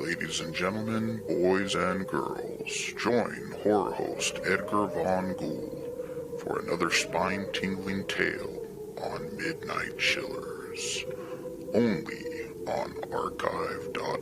Ladies and gentlemen, boys and girls, join horror host Edgar Von Ghoul for another spine-tingling tale on Midnight Chillers, only on archive.org.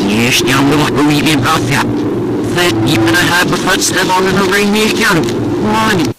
Jeśli on był imię Bafia, that you gonna have a footstep on the rainy account. One.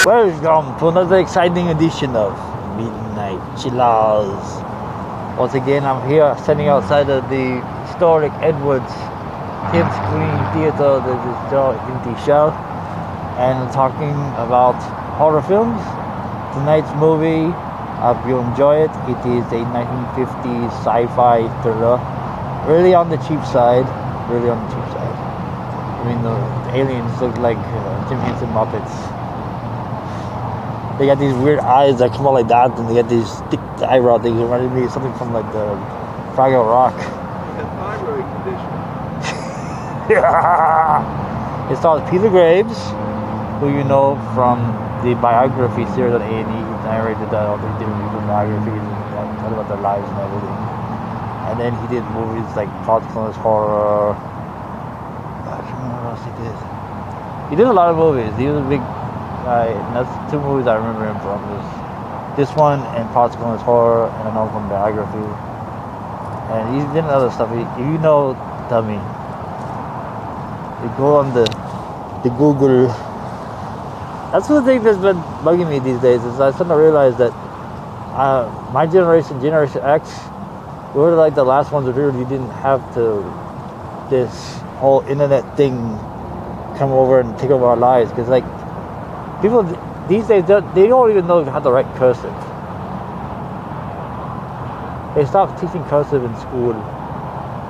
Welcome to another exciting edition of Midnight Chillers. Once again, I'm here standing outside of the historic Edwards Tim Screen Theater that is still empty shell, and talking about horror films. Tonight's movie, I hope you enjoy it. It is a 1950s sci-fi thriller, really on the cheap side. I mean, the aliens look like Jim Henson Muppets. They got these weird eyes that come out like that, and they got these thick eyebrow things reminding me of something from like the Fraggle Rock. A thyroid condition. Yeah. It stars Peter Graves, who you know from the biography series on A&E. He narrated all these different people's biographies and talked about their lives and everything. And then he did movies like Protocol Horror. I don't remember what else he did. He did a lot of movies. He was a big guy, and that's two movies I remember him from. This one and Protocol Horror, and another from biography. And he's done other stuff. If you know, tell me. You go on the Google. That's the thing that's been bugging me these days, is I started to realize that my generation, Generation X, we were like the last ones that really didn't have this whole internet thing come over and take over our lives. Because like, people these days, they don't even know how to write cursive. They stopped teaching cursive in school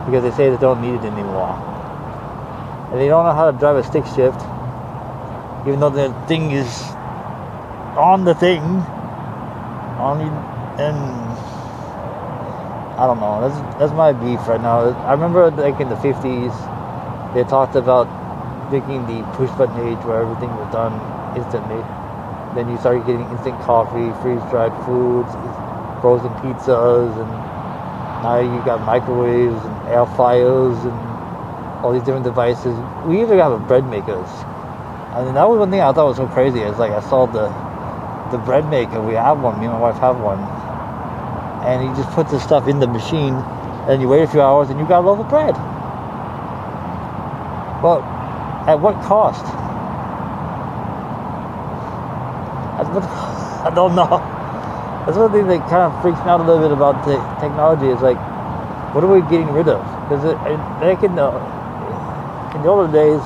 because they say they don't need it anymore. And they don't know how to drive a stick shift, even though the thing is on the thing. And I don't know. That's my beef right now. I remember like in the 50s, they talked about making the push button age where everything was done instantly. Then you started getting instant coffee, freeze-dried foods, frozen pizzas, and now you got microwaves and air fryers and all these different devices. We even have bread makers. I mean, that was one thing I thought was so crazy. It's like I saw the bread maker. We have one. Me and my wife have one. And you just put the stuff in the machine, and you wait a few hours, and you got a loaf of bread. Well, at what cost? I don't know. That's one thing that kind of freaks me out a little bit about technology. Is like, what are we getting rid of? Because back in the older days,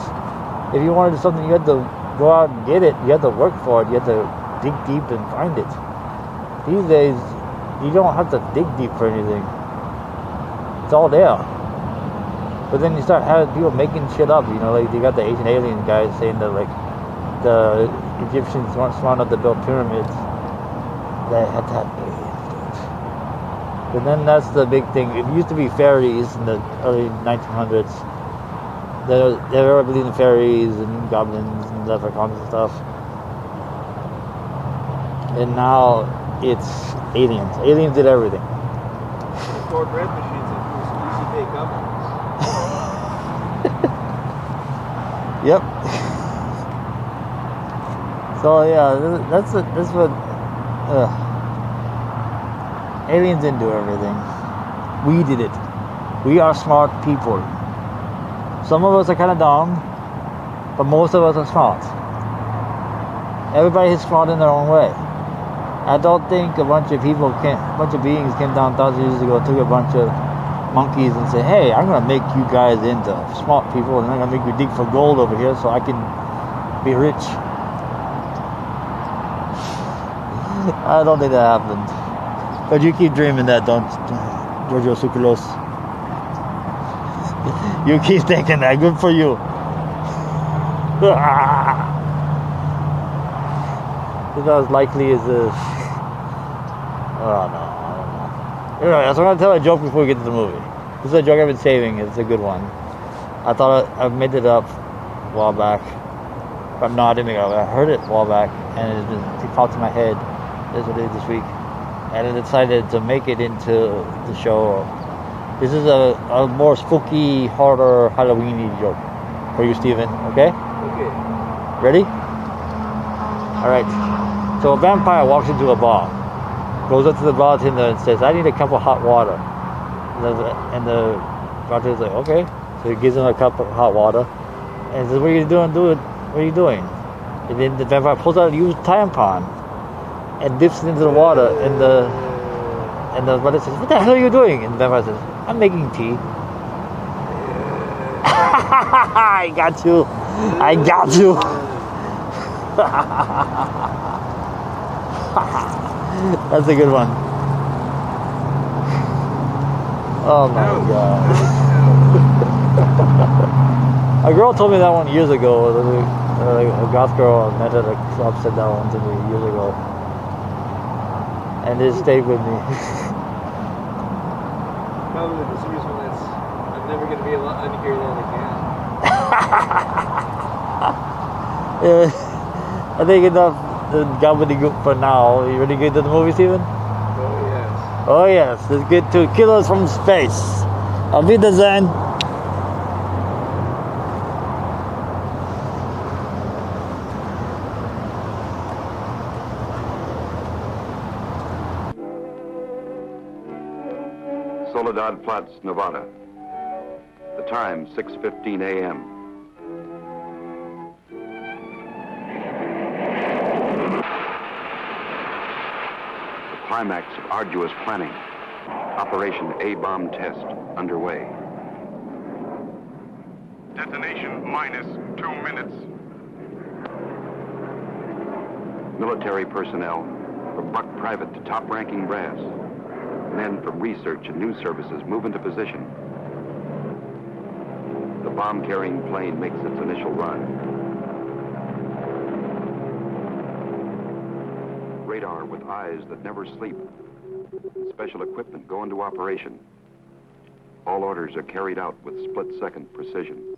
if you wanted something, you had to go out and get it. You had to work for it. You had to dig deep and find it. These days, you don't have to dig deep for anything. It's all there. But then you start having people making shit up. You know, like you got the Asian alien guys saying that like the Egyptians weren't smart enough to build pyramids. They had to have aliens. But then that's the big thing. It used to be fairies in the early 1900s. They were believing in fairies and goblins and leprechauns and stuff. And now it's aliens. Aliens did everything. They poured bread machines and Lucy Bay governors. Yep. So yeah, that's what Aliens didn't do everything. We did it. We are smart people. Some of us are kind of dumb, but most of us are smart. Everybody is smart in their own way. I don't think a bunch of beings came down thousands of years ago, took a bunch of monkeys and said, "Hey, I'm gonna make you guys into smart people, and I'm gonna make you dig for gold over here so I can be rich." I don't think that happened. But you keep dreaming that, don't Giorgio Tsoukalos. You keep thinking that. Good for you. It's not as likely as this. Oh no, I don't know. Anyway, so I'm gonna tell a joke before we get to the movie. This is a joke I've been saving. It's a good one. I thought I made it up a while back. But no, I didn't make it up. I heard it a while back, and it popped in my head. That's what I did this week. And I decided to make it into the show. This is a more spooky, harder, Halloween-y joke for you, Steven. Okay? Okay. Ready? Alright. So a vampire walks into a bar, goes up to the bartender and says, "I need a cup of hot water." And the bartender's like, "Okay." So he gives him a cup of hot water and says, "What are you doing? What are you doing?" And then the vampire pulls out a used tampon and dips it into the water, and the bartender says, "What the hell are you doing?" And the vampire says, "I'm making tea." I got you. That's a good one. Oh my god. A girl told me that one years ago. A goth girl I met at a club said that one to me years ago. And it stayed with me. Probably the serious one that's I'm never going to be able to hear that again. I think enough gobbledygook for now. You ready to get to the movie, Steven? Oh, yes. Oh yes, let's get to Killers from Space. Auf Wiedersehen. Soledad Flats, Nevada. The time, 6:15 a.m. The climax of arduous planning. Operation A-bomb test underway. Detonation minus 2 minutes. Military personnel, from buck private to top-ranking brass. Men from research and news services move into position. The bomb-carrying plane makes its initial run. Radar with eyes that never sleep. Special equipment go into operation. All orders are carried out with split-second precision.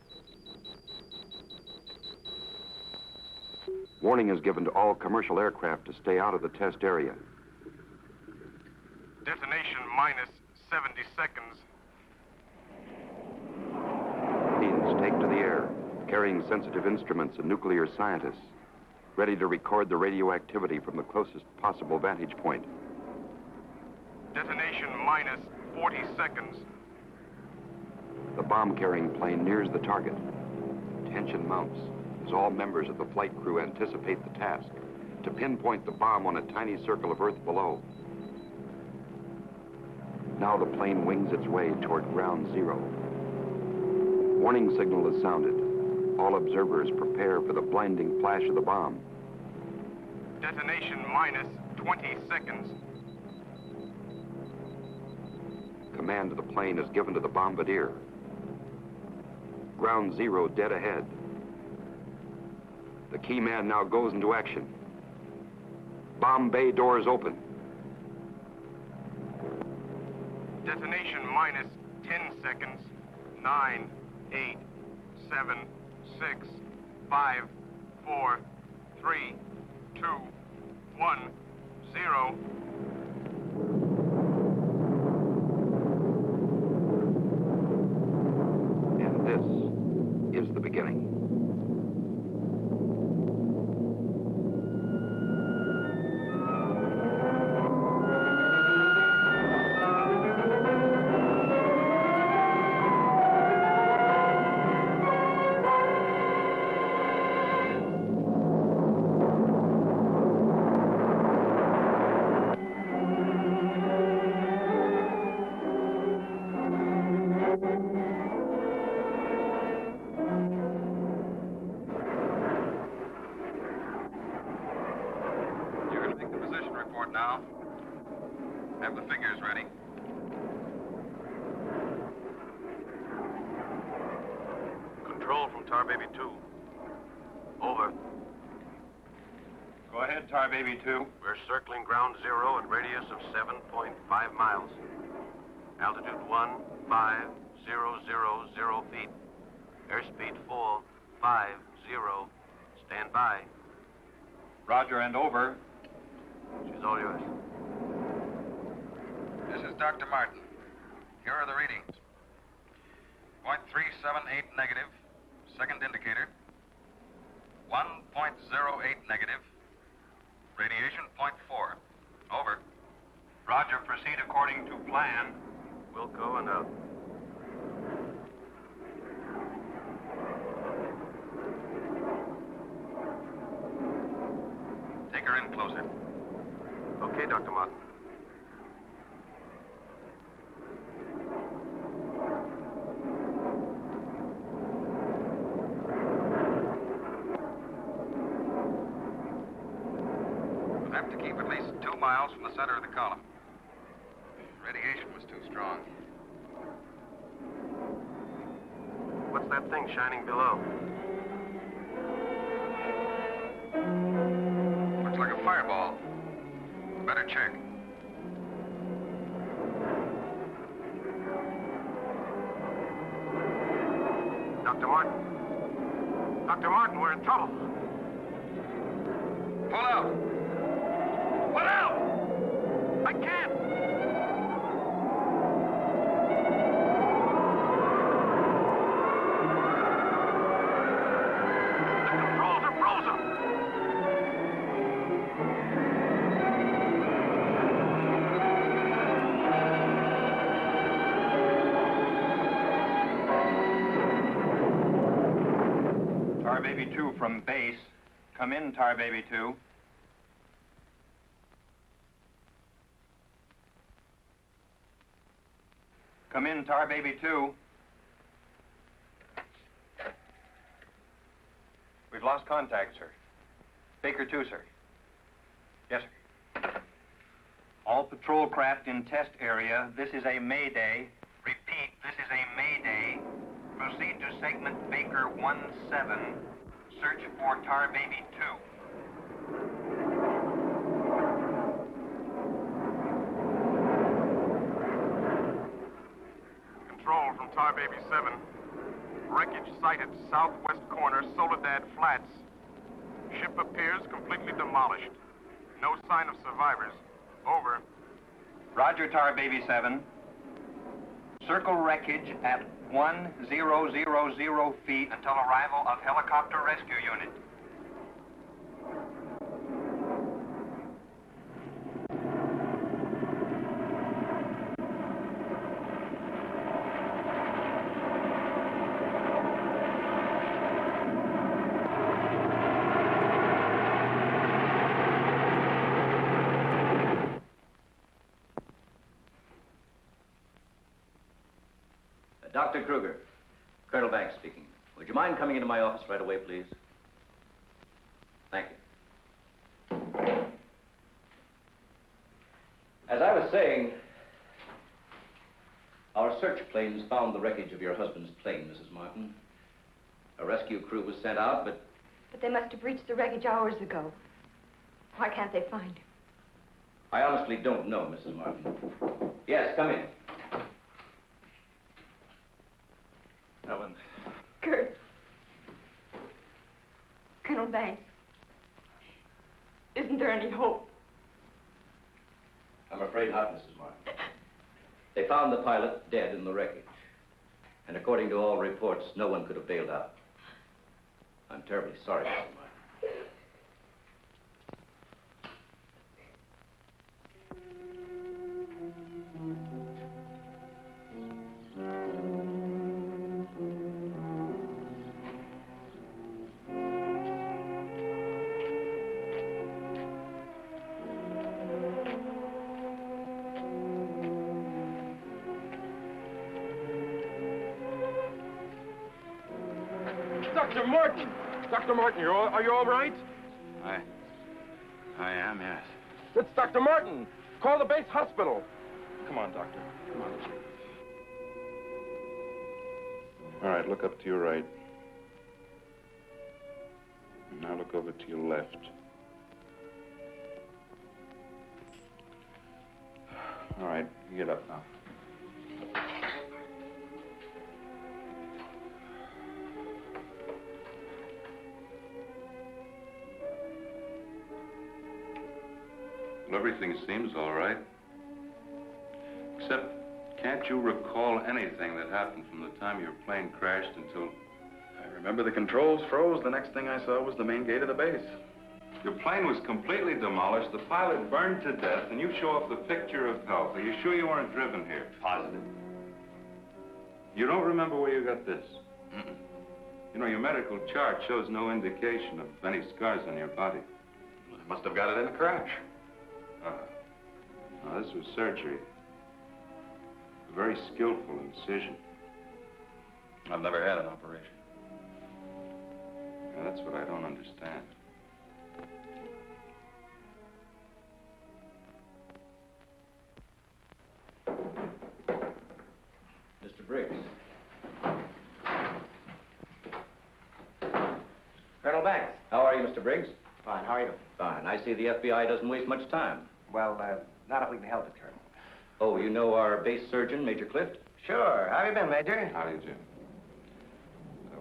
Warning is given to all commercial aircraft to stay out of the test area. Detonation minus 70 seconds. Planes take to the air, carrying sensitive instruments and nuclear scientists, ready to record the radioactivity from the closest possible vantage point. Detonation minus 40 seconds. The bomb-carrying plane nears the target. Tension mounts as all members of the flight crew anticipate the task, to pinpoint the bomb on a tiny circle of Earth below. Now the plane wings its way toward ground zero. Warning signal is sounded. All observers prepare for the blinding flash of the bomb. Detonation minus 20 seconds. Command of the plane is given to the bombardier. Ground zero dead ahead. The key man now goes into action. Bomb bay doors open. Detonation minus 10 seconds. 9, 8, 7, 6, 5, 4, 3, 2, 1, 0. And this is the beginning. report now. Have the figures ready. Control from Tar Baby 2. Over. Go ahead, Tar Baby 2. We're circling ground zero at radius of 7.5 miles. Altitude 15,000 feet. Airspeed full 50. Stand by. Roger and over. She's all yours. This is Dr. Martin. Here are the readings. 0.378 negative, second indicator. 1.08 negative. Radiation 0.4. Over. Roger, proceed according to plan. Wilco and out. Take her in closer. Okay, Dr. Martin. We'll have to keep at least 2 miles from the center of the column. Radiation was too strong. What's that thing shining below? Looks like a fireball. Better check. Dr. Martin. Dr. Martin, we're in trouble. Pull out! What out? I can't. The controls are frozen. Tar Baby 2 from base. Come in, Tar Baby 2. Come in, Tar Baby 2. We've lost contact, sir. Baker 2, sir. Yes, sir. All patrol craft in test area. This is a Mayday. Repeat, this is a Mayday. Proceed to segment Baker 17. Search for Tar Baby 2. Control from Tar Baby 7. Wreckage sighted southwest corner, Soledad Flats. Ship appears completely demolished. No sign of survivors. Over. Roger, Tar Baby 7. Circle wreckage at 1000 feet until arrival of helicopter rescue unit. Dr. Kruger, Colonel Banks speaking. Would you mind coming into my office right away, please? Thank you. As I was saying, our search planes found the wreckage of your husband's plane, Mrs. Martin. A rescue crew was sent out, but... But they must have reached the wreckage hours ago. Why can't they find him? I honestly don't know, Mrs. Martin. Yes, come in. Ellen. Kurt. Colonel Banks. Isn't there any hope? I'm afraid not, Mrs. Martin. They found the pilot dead in the wreckage. And according to all reports, no one could have bailed out. I'm terribly sorry, Mrs. Martin. Dr. Martin! Dr. Martin, are you all right? I am, yes. It's Dr. Martin. Call the base hospital. Come on, Doctor. Come on. All right, look up to your right. And now look over to your left. All right, you get up now. Well, everything seems all right. Except, can't you recall anything that happened from the time your plane crashed until... I remember the controls froze. The next thing I saw was the main gate of the base. Your plane was completely demolished, the pilot burned to death, and you show off the picture of health. Are you sure you weren't driven here? Positive. You don't remember where you got this? Mm-mm. You know, your medical chart shows no indication of any scars on your body. Well, I must have got it in the crash. Now, this was surgery. A very skillful incision. I've never had an operation. Now, that's what I don't understand. Mr. Briggs. Colonel Banks. How are you, Mr. Briggs? Fine, how are you? Fine. I see the FBI doesn't waste much time. Well, not if we can help it, Colonel. Oh, you know our base surgeon, Major Clift? Sure. How have you been, Major? How do you do?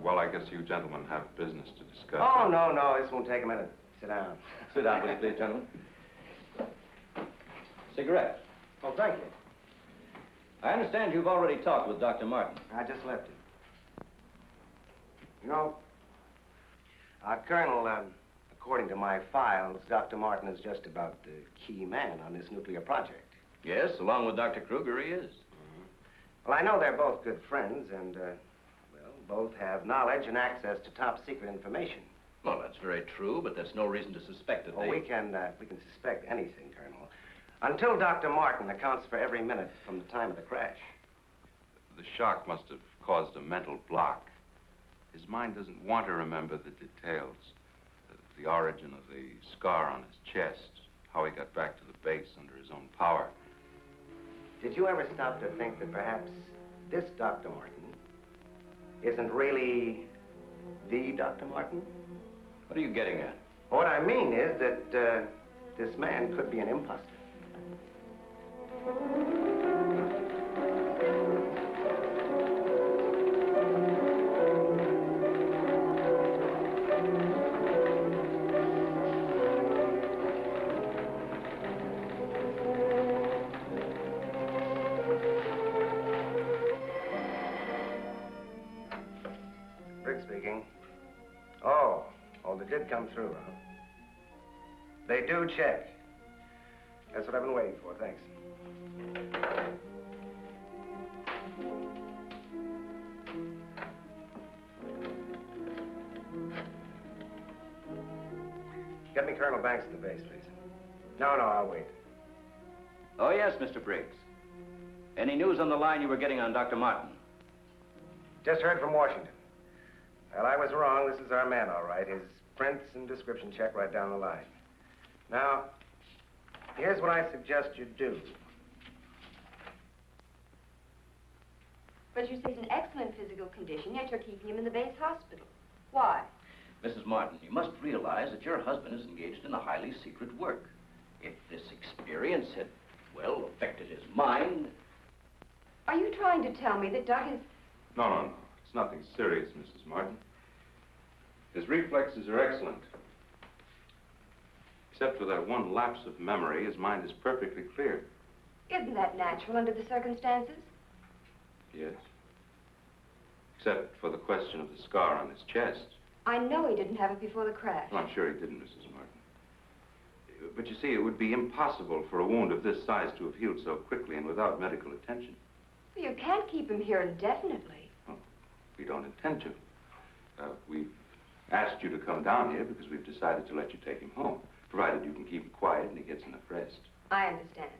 Well, I guess you gentlemen have business to discuss. Oh, no, this won't take a minute. Sit down. Sit down, will you please, gentlemen? Cigarette. Oh, thank you. I understand you've already talked with Dr. Martin. I just left him. You know, Colonel, according to my files, Dr. Martin is just about the key man on this nuclear project. Yes, along with Dr. Kruger, he is. Well, I know they're both good friends, and, both have knowledge and access to top-secret information. Well, that's very true, but that's no reason to suspect that Oh, they... we can suspect anything, Colonel, until Dr. Martin accounts for every minute from the time of the crash. The shock must have caused a mental block. His mind doesn't want to remember the details. The origin of the scar on his chest, how he got back to the base under his own power. Did you ever stop to think that perhaps this Dr. Martin isn't really the Dr. Martin? What are you getting at? What I mean is that this man could be an imposter. Speaking. Oh, they did come through, huh? They do check. That's what I've been waiting for, thanks. Get me Colonel Banks at the base, please. No, I'll wait. Oh, yes, Mr. Briggs. Any news on the line you were getting on Dr. Martin? Just heard from Washington. Well, I was wrong. This is our man, all right. His prints and description check right down the line. Now, here's what I suggest you do. But you say he's in excellent physical condition, yet you're keeping him in the base hospital. Why? Mrs. Martin, you must realize that your husband is engaged in a highly secret work. If this experience had, well, affected his mind... Are you trying to tell me that Doug is... No. It's nothing serious, Mrs. Martin. His reflexes are excellent. Except for that one lapse of memory, his mind is perfectly clear. Isn't that natural under the circumstances? Yes. Except for the question of the scar on his chest. I know he didn't have it before the crash. Well, I'm sure he didn't, Mrs. Martin. But you see, it would be impossible for a wound of this size to have healed so quickly and without medical attention. You can't keep him here indefinitely. Well, we don't intend to. We've asked you to come down here because we've decided to let you take him home, provided you can keep him quiet and he gets enough rest. I understand.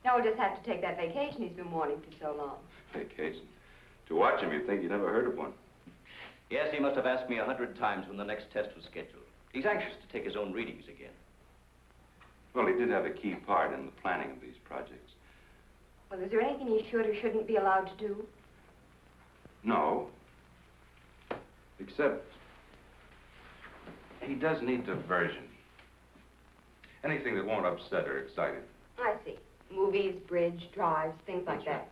Now we'll just have to take that vacation he's been wanting for so long. Vacation? To watch him, you'd think you never heard of one. Yes, he must have asked me 100 times when the next test was scheduled. He's anxious to take his own readings again. Well, he did have a key part in the planning of these projects. Well, is there anything he should or shouldn't be allowed to do? No. Except he does need diversion. Anything that won't upset or excite him. I see. Movies, bridge, drives, things like that.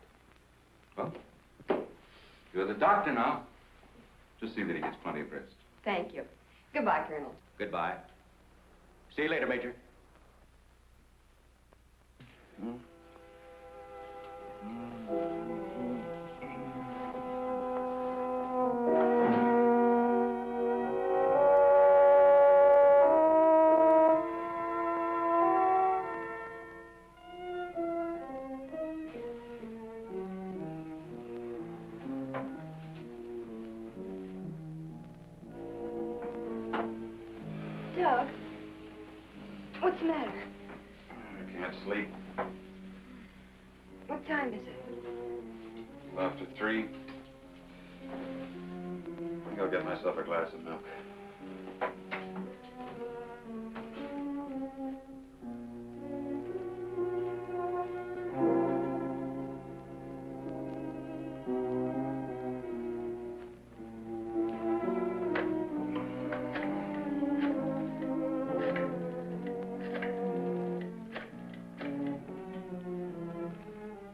Well, you're the doctor now. Just see that he gets plenty of rest. Thank you. Goodbye, Colonel. Goodbye. See you later, Major. Doug, what's the matter? I can't sleep. What time is it? After 3. I think I'll get myself a glass of milk.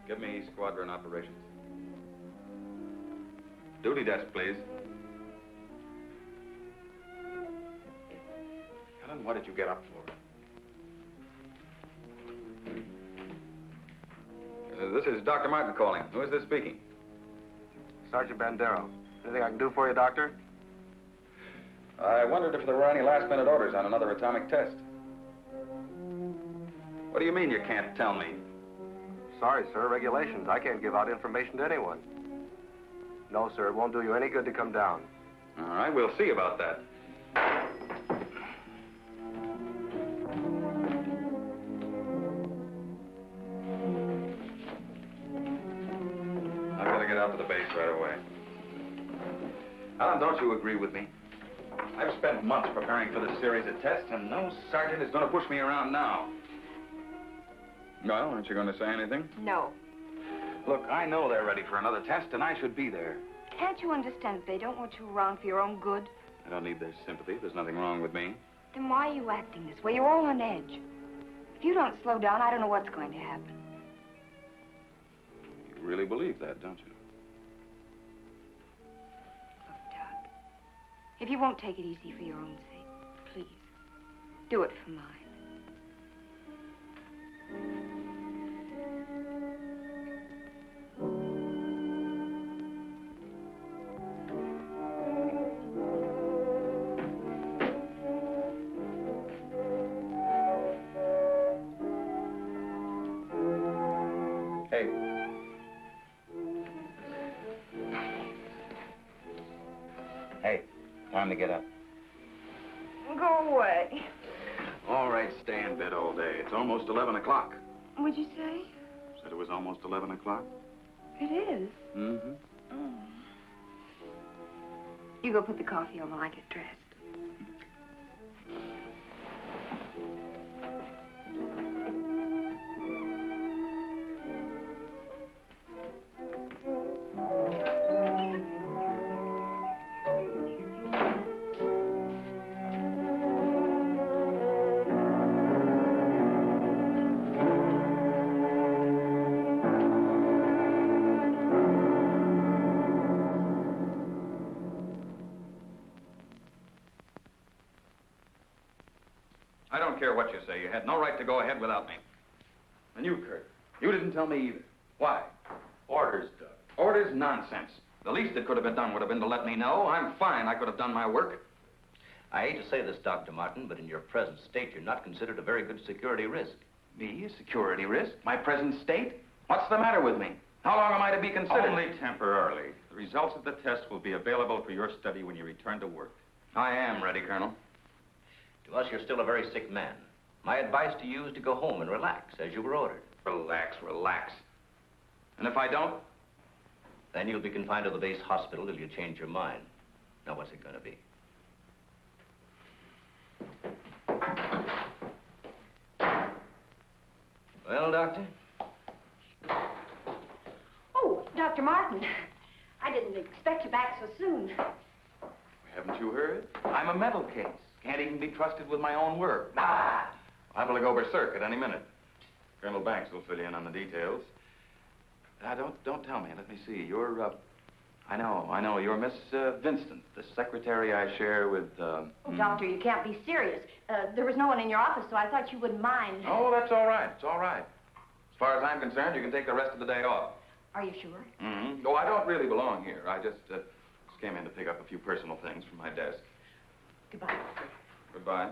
Give me squadron operations. Duty desk, please. Helen, what did you get up for? This is Dr. Martin calling. Who is this speaking? Sergeant Bandero. Anything I can do for you, Doctor? I wondered if there were any last-minute orders on another atomic test. What do you mean you can't tell me? Sorry, sir. Regulations. I can't give out information to anyone. No, sir. It won't do you any good to come down. All right, we'll see about that. I've got to get out to the base right away. Alan, don't you agree with me? I've spent months preparing for this series of tests, and no sergeant is going to push me around now. Well, aren't you going to say anything? No. Look, I know they're ready for another test, and I should be there. Can't you understand that they don't want you around for your own good? I don't need their sympathy. There's nothing wrong with me. Then why are you acting this way? You're all on edge. If you don't slow down, I don't know what's going to happen. You really believe that, don't you? Look, Doug, if you won't take it easy for your own sake, please, do it for mine. Hey, time to get up. Go away. All right, stay in bed all day. It's almost 11 o'clock. What'd you say? Said it was almost 11 o'clock. It is. Mm-hmm. Oh. You go put the coffee on while I get dressed. I don't care what you say. You had no right to go ahead without me. And you, Kurt, you didn't tell me either. Why? Orders, Doug. Orders? Nonsense. The least that could have been done would have been to let me know. I'm fine. I could have done my work. I hate to say this, Dr. Martin, but in your present state, you're not considered a very good security risk. Me? A security risk? My present state? What's the matter with me? How long am I to be considered? Only temporarily. The results of the test will be available for your study when you return to work. I am ready, Colonel. To us, you're still a very sick man. My advice to you is to go home and relax, as you were ordered. Relax, relax. And if I don't? Then you'll be confined to the base hospital till you change your mind. Now, what's it going to be? Well, Doctor? Oh, Dr. Martin. I didn't expect you back so soon. Haven't you heard? I'm a mental case. Can't even be trusted with my own work. Liable to go berserk at any minute. Colonel Banks will fill you in on the details. Don't tell me. Let me see. You're, I know. You're Miss Vincent, the secretary I share with, Oh, Doctor, you can't be serious. There was no one in your office, so I thought you wouldn't mind. Oh, that's all right. It's all right. As far as I'm concerned, you can take the rest of the day off. Are you sure? Mm-hmm. Oh, I don't really belong here. I just came in to pick up a few personal things from my desk. Goodbye, Doctor. Goodbye.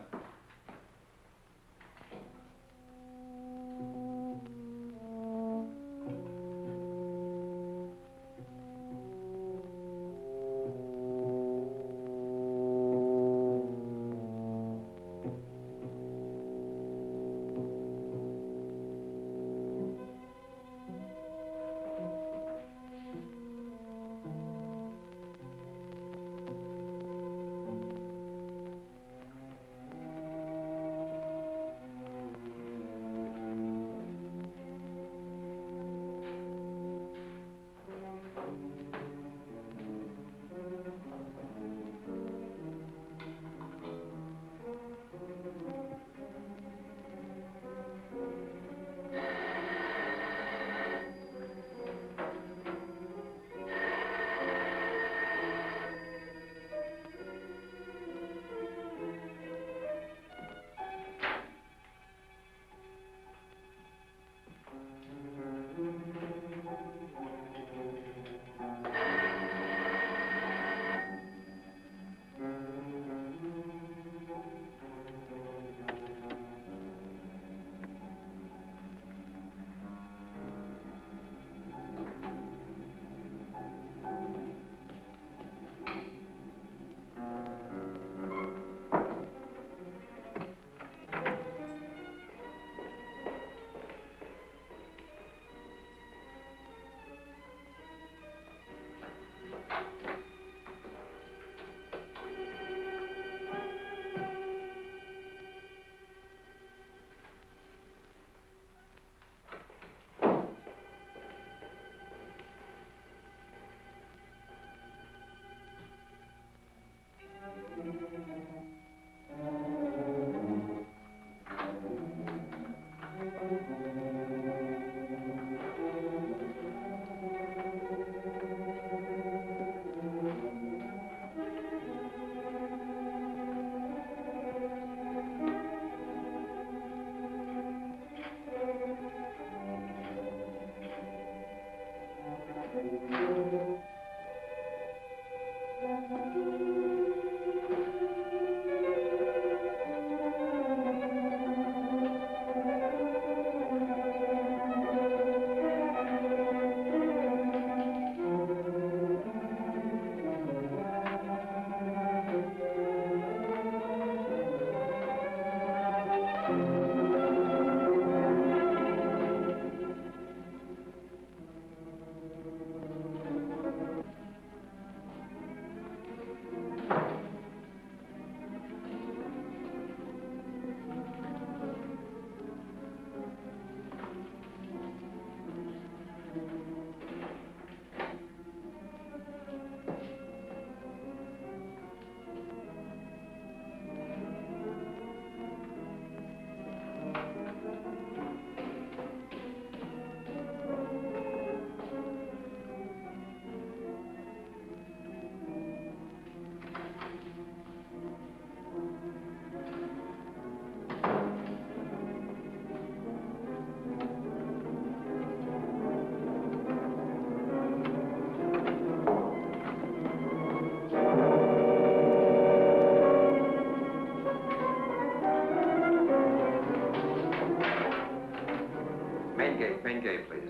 Main gate, please.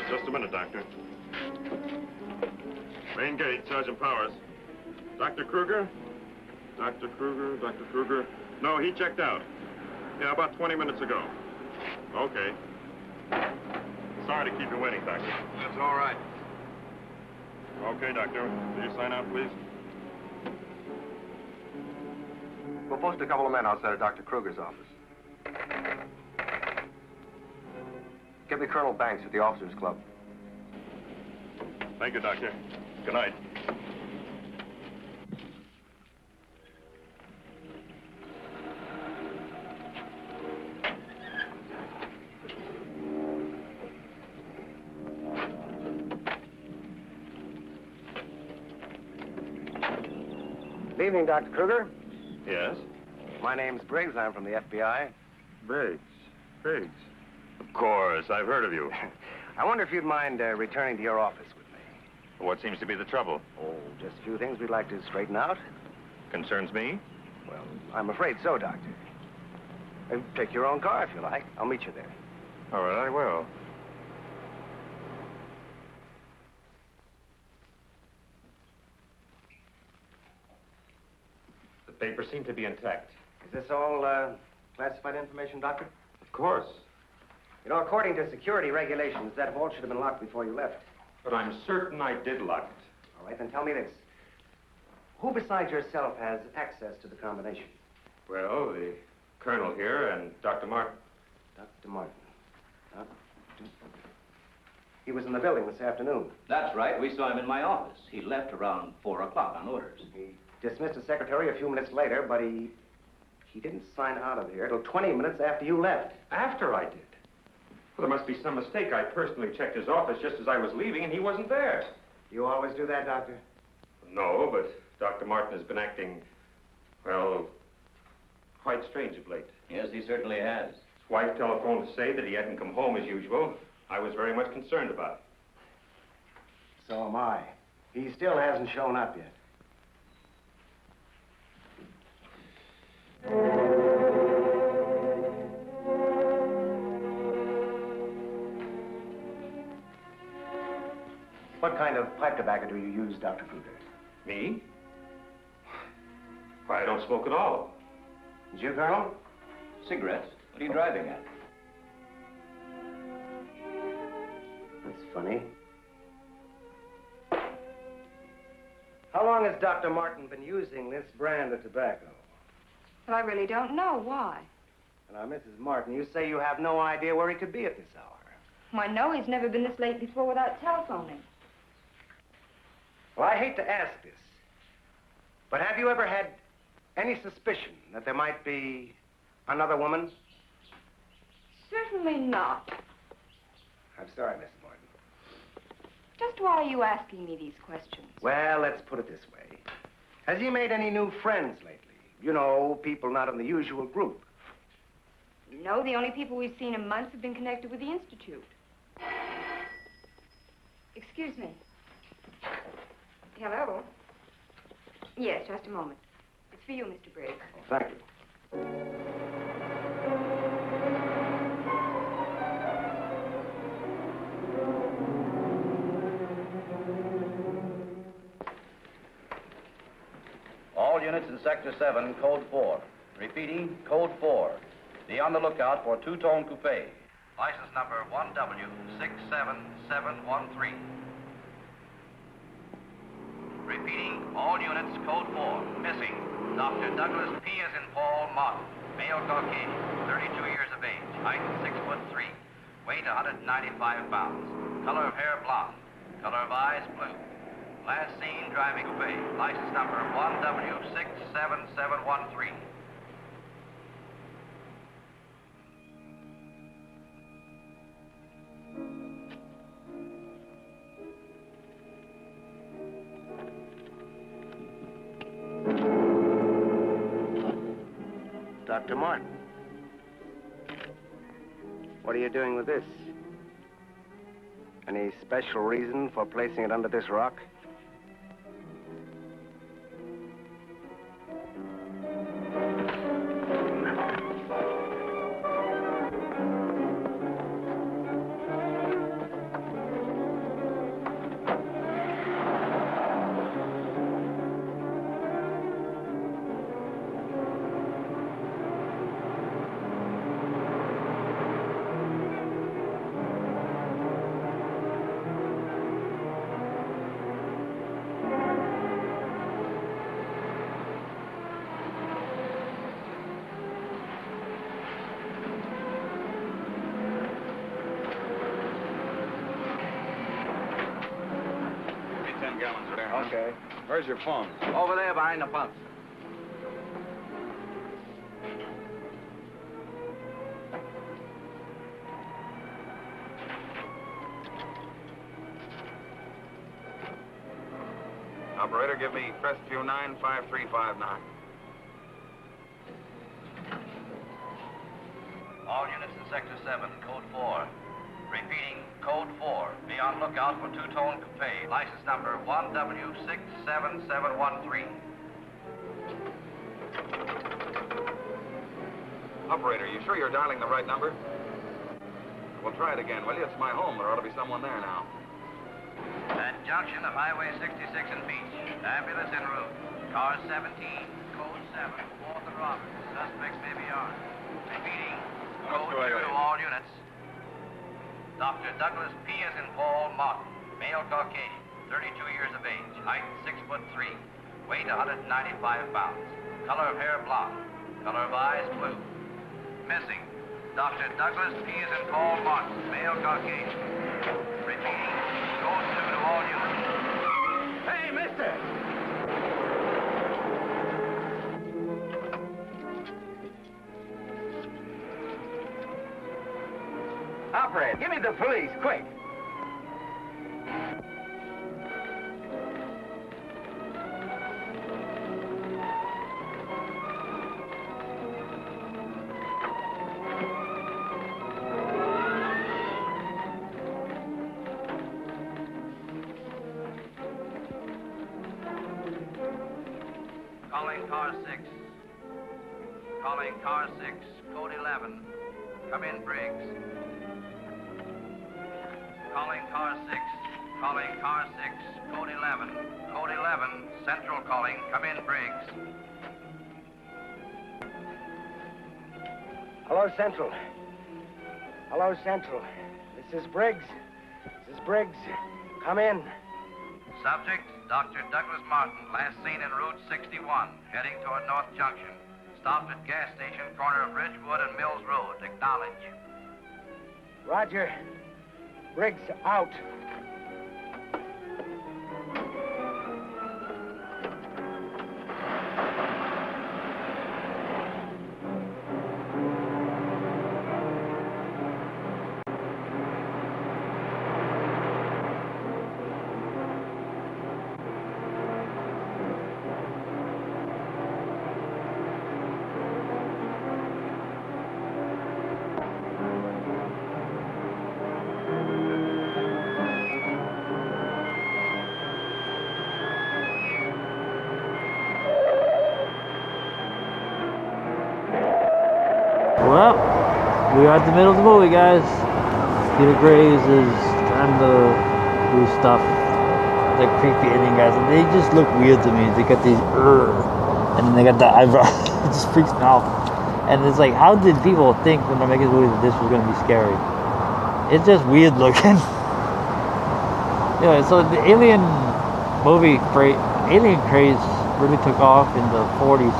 Just a minute, Doctor. Main gate, Sergeant Powers. Dr. Kruger? Dr. Kruger? No, he checked out. Yeah, about 20 minutes ago. Okay. Sorry to keep you waiting, Doctor. That's all right. Okay, Doctor. Will you sign out, please? We'll post a couple of men outside of Dr. Kruger's office. Get me Colonel Banks at the Officers Club. Thank you, Doctor. Good night. Good evening, Dr. Kruger. Yes? My name's Briggs. I'm from the FBI. Briggs. Briggs. Of course, I've heard of you. I wonder if you'd mind returning to your office with me. What seems to be the trouble? Oh, just a few things we'd like to straighten out. Concerns me? Well, I'm afraid so, Doctor. Take your own car if you like. I'll meet you there. All right, I will. The papers seem to be intact. Is this all classified information, Doctor? Of course. You know, according to security regulations, that vault should have been locked before you left. But I'm certain I did lock it. All right, then tell me this. Who besides yourself has access to the combination? Well, the colonel here and Dr. Martin. Dr. Martin. He was in the building this afternoon. That's right. We saw him in my office. He left around 4 o'clock on orders. He dismissed the secretary a few minutes later, but he didn't sign out of here till 20 minutes after you left. After I did? Well, there must be some mistake. I personally checked his office just as I was leaving, and he wasn't there. You always do that, Doctor? No, but Dr. Martin has been acting, well, quite strange of late. Yes, he certainly has. His wife telephoned to say that he hadn't come home as usual. I was very much concerned about it. So am I. He still hasn't shown up yet. What kind of pipe tobacco do you use, Dr. Kruger? Me? Why, I don't smoke at all. Did you, Colonel? Cigarettes? What are you driving at? That's funny. How long has Dr. Martin been using this brand of tobacco? Well, I really don't know. Why? Now, Mrs. Martin, you say you have no idea where he could be at this hour. Why, no, he's never been this late before without telephoning. Well, I hate to ask this, but have you ever had any suspicion that there might be another woman? Certainly not. I'm sorry, Mrs. Martin. Just why are you asking me these questions? Well, let's put it this way. Has he made any new friends lately? You know, people not in the usual group. No, the only people we've seen in months have been connected with the Institute. Excuse me. Hello? Yes, just a moment. It's for you, Mr. Briggs. Thank you. All units in Sector 7, Code 4. Repeating, Code 4. Be on the lookout for two-tone coupe. License number 1W67713. Repeating, all units, Code 4. Missing, Dr. Douglas P. as in Paul Martin. Male Caucasian, 32 years of age. Height 6'3". Weight 195 pounds. Color of hair blonde. Color of eyes blue. Last seen driving coupe. License number 1W67713. Dr. Martin. What are you doing with this? Any special reason for placing it under this rock? gallons there. Huh? Okay. Where's your phone? Over there behind the pump. Operator, give me Crestview 95359. All units in Sector 7, Code 4. Repeating, Code 4. Be on lookout for two-tone coupe. License number 1W67713. Operator, you sure you're dialing the right number? Well, try it again, will you? It's my home. There ought to be someone there now. At junction of Highway 66 and Beach. Ambulance en route. Car 17, Code 7, 4th and Roberts. Suspects may be armed. Repeating, Code 2 to all units. Dr. Douglas P. as in Paul Martin. Male Caucasian, 32 years of age. Height 6'3". Weight 195 pounds. Color of hair blonde. Color of eyes blue. Missing, Dr. Douglas P. as in Paul Martin. Male Caucasian. Repeating, Code 2 to all units. Hey, mister! Operator, give me the police, quick. Calling car 6. Calling car 6, code 11. Come in, Briggs. Calling car 6. Calling car 6, code 11. Code 11, Central calling. Come in, Briggs. Hello, Central. Hello, Central. This is Briggs. This is Briggs. Come in. Subject, Dr. Douglas Martin, last seen en route 61, heading toward North Junction. Stopped at gas station, corner of Ridgewood and Mills Road. Acknowledge. Roger. Briggs out. Well, we are at the middle of the movie, guys. Peter Graves is trying to do stuff. The creepy Indian guys, and they just look weird to me. They got these, and then they got the eyebrow. It just freaks me out. And it's like, how did people think when they're making movies that this was going to be scary? It's just weird looking. Anyway, so the Alien movie, Alien craze really took off in the 46,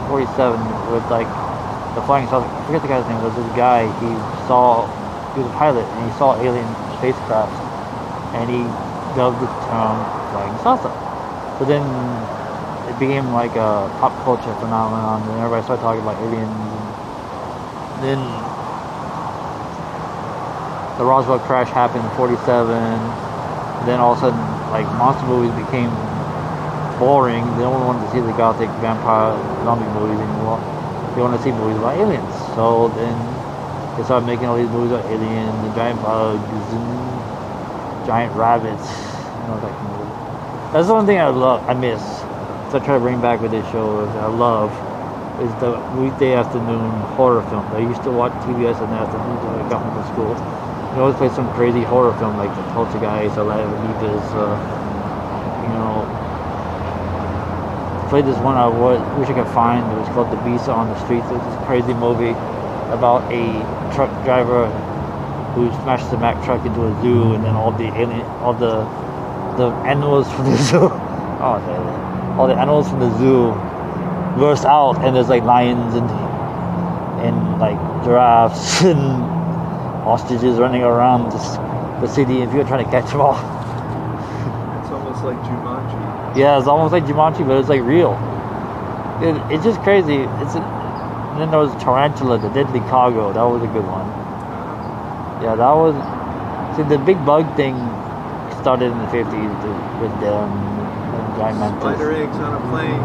47 with like the flying saucer. I forget the guy's name. Was this guy? He was a pilot and he saw alien spacecraft and he dubbed the term flying saucer. So then it became like a pop culture phenomenon and everybody started talking about aliens. And then the Roswell crash happened in 47. And then all of a sudden, like, monster movies became boring. They don't want to see the gothic vampire zombie movies anymore. They want to see movies about aliens. So then they started making all these movies about aliens and giant bugs and giant rabbits. You know, that kind of movie. That's the one thing I miss. So I try to bring back with this show that I love is the weekday afternoon horror films. I used to watch TBS in the afternoons when I got home from school. They always play some crazy horror film like The Poltergeist or Light of Amoebas, you know. Played this one I wish I could find. It was called The Beast on the Streets. It was this crazy movie about a truck driver who smashed the Mack truck into a zoo, and then all the animals from the zoo, all the animals from the zoo burst out, and there's like lions and like giraffes and ostriches running around the city, and people are trying to catch them all. like Jumanji. Yeah, it's almost like Jumanji, but it's like real. It's just crazy. And then there was Tarantula, the Deadly Cargo. That was a good one. Yeah, that was. See, the big bug thing started in the 50s with them and giant mantis. Spider eggs on a plane.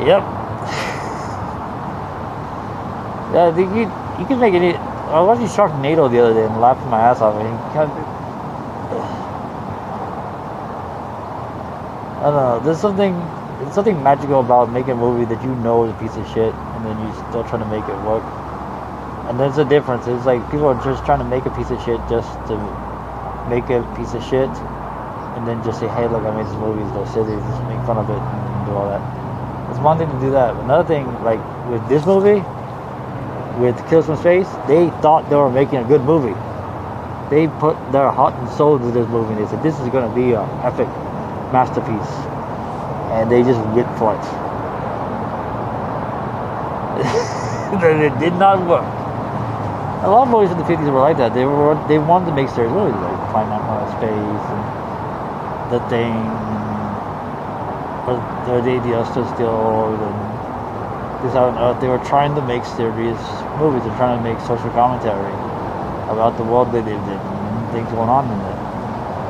Yep. Yeah, you can make it. I was watching Sharknado the other day and laughing my ass off. I don't know. There's something magical about making a movie that you know is a piece of shit, and then you still trying to make it work. And there's a difference. It's like people are just trying to make a piece of shit just to make a piece of shit, and then just say, hey, look, I made this movie. It's so silly. Just make fun of it and do all that. It's one thing to do that. But another thing, like with this movie, with Killers from Space, they thought they were making a good movie. They put their heart and soul into this movie. They said, this is going to be an epic masterpiece. And they just went for it. And it did not work. A lot of movies in the 50s were like that. They wanted to make serious movies, like Flying Out of Space and The Thing, or The Auster Still, and This Out on Earth. They were trying to make serious movies. They're trying to make social commentary about the world they lived in and things going on in it.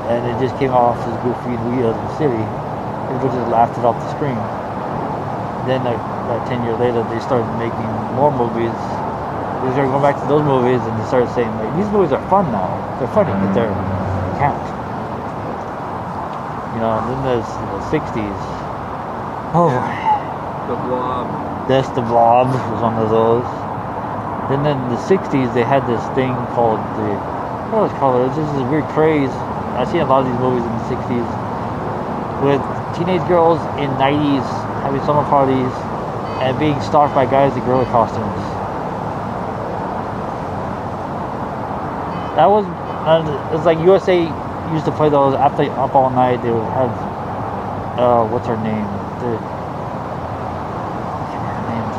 And it just came off as goofy and weird and silly. People just laughed it off the screen. Then, like 10 years later, they started making more movies. They started going back to those movies and they started saying, like, these movies are fun now. They're funny, but they can't. You know, then there's the 60s. Oh, The Blob. That's The Blob was one of those. Then in the 60s, they had this thing called what was it called? It was just this weird craze. I've seen a lot of these movies in the 60s with teenage girls in 90s having summer parties and being stalked by guys in gorilla costumes. That was, it's like USA used to play those after Up All Night. They would have, what's her name?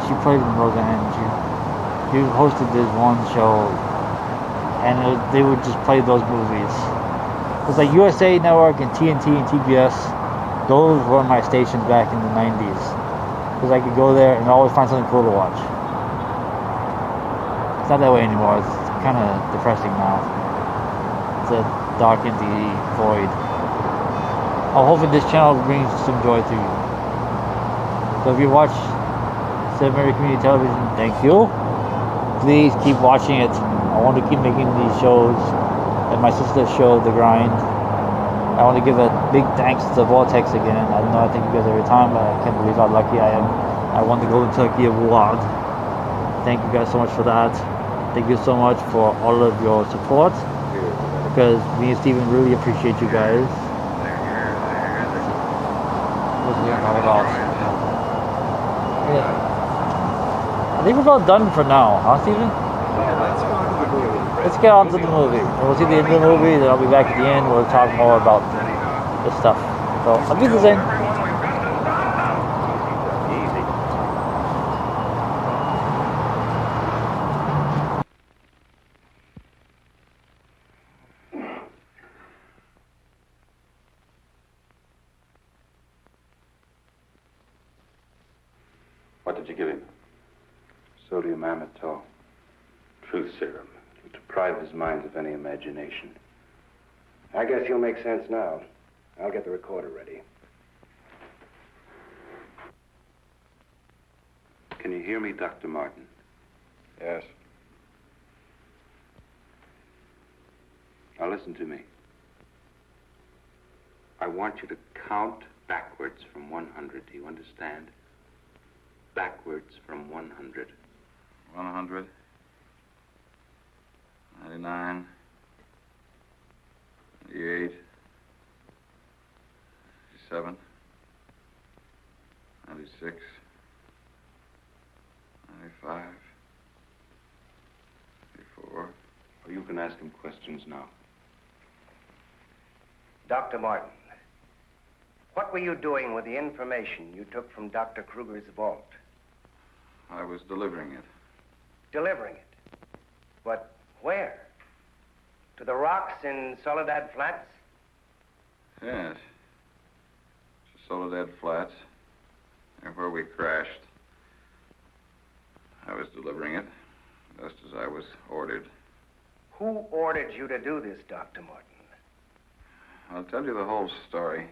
She played in Roseanne. She hosted this one show, and they would just play those movies. It was like USA Network and TNT and TBS. Those were my stations back in the 90s. Because I could go there and always find something cool to watch. It's not that way anymore. It's kind of depressing now. It's a dark, empty void. I'm hoping this channel brings some joy to you. So if you watch Seven Mary Community Television, thank you. Please keep watching it. I want to keep making these shows. And my sister's show, The Grind. I want to give a big thanks to Vortex again. I don't know, I thank you guys every time, but I can't believe how lucky I am. I won the Golden Turkey Award. Thank you guys so much for that. Thank you so much for all of your support. Because me and Steven really appreciate you guys. Yeah. I think we're about done for now, huh, Steven? Let's get on to the movie. And we'll see the end of the movie, then I'll be back at the end. We'll talk more about this stuff. So, I'll be the same. What did you give him? Sodium amytal. Truth serum. To deprive his mind of any imagination. I guess he'll make sense now. I'll get the recorder ready. Can you hear me, Dr. Martin? Yes. Now listen to me. I want you to count backwards from 100. Do you understand? Backwards from 100. 100. 99. 98. 97. 96. 95. 94. Well, you can ask him questions now. Dr. Martin, what were you doing with the information you took from Dr. Kruger's vault? I was delivering it. Delivering it? But where? To the rocks in Soledad Flats? Yes. To Soledad Flats. There where we crashed. I was delivering it, just as I was ordered. Who ordered you to do this, Dr. Morton? I'll tell you the whole story.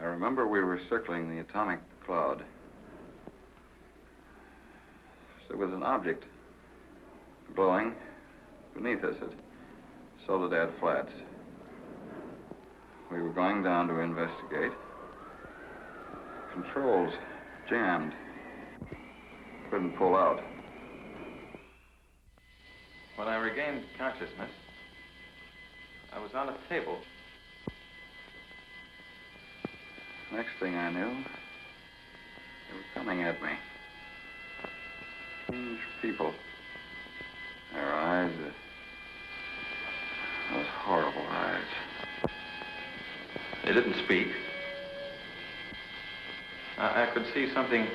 I remember we were circling the atomic cloud. There was an object glowing beneath us at Soledad Flats. We were going down to investigate. Controls jammed. Couldn't pull out. When I regained consciousness, I was on a table. Next thing I knew, they were coming at me. Strange people. Their eyes, those horrible eyes. They didn't speak. I could see something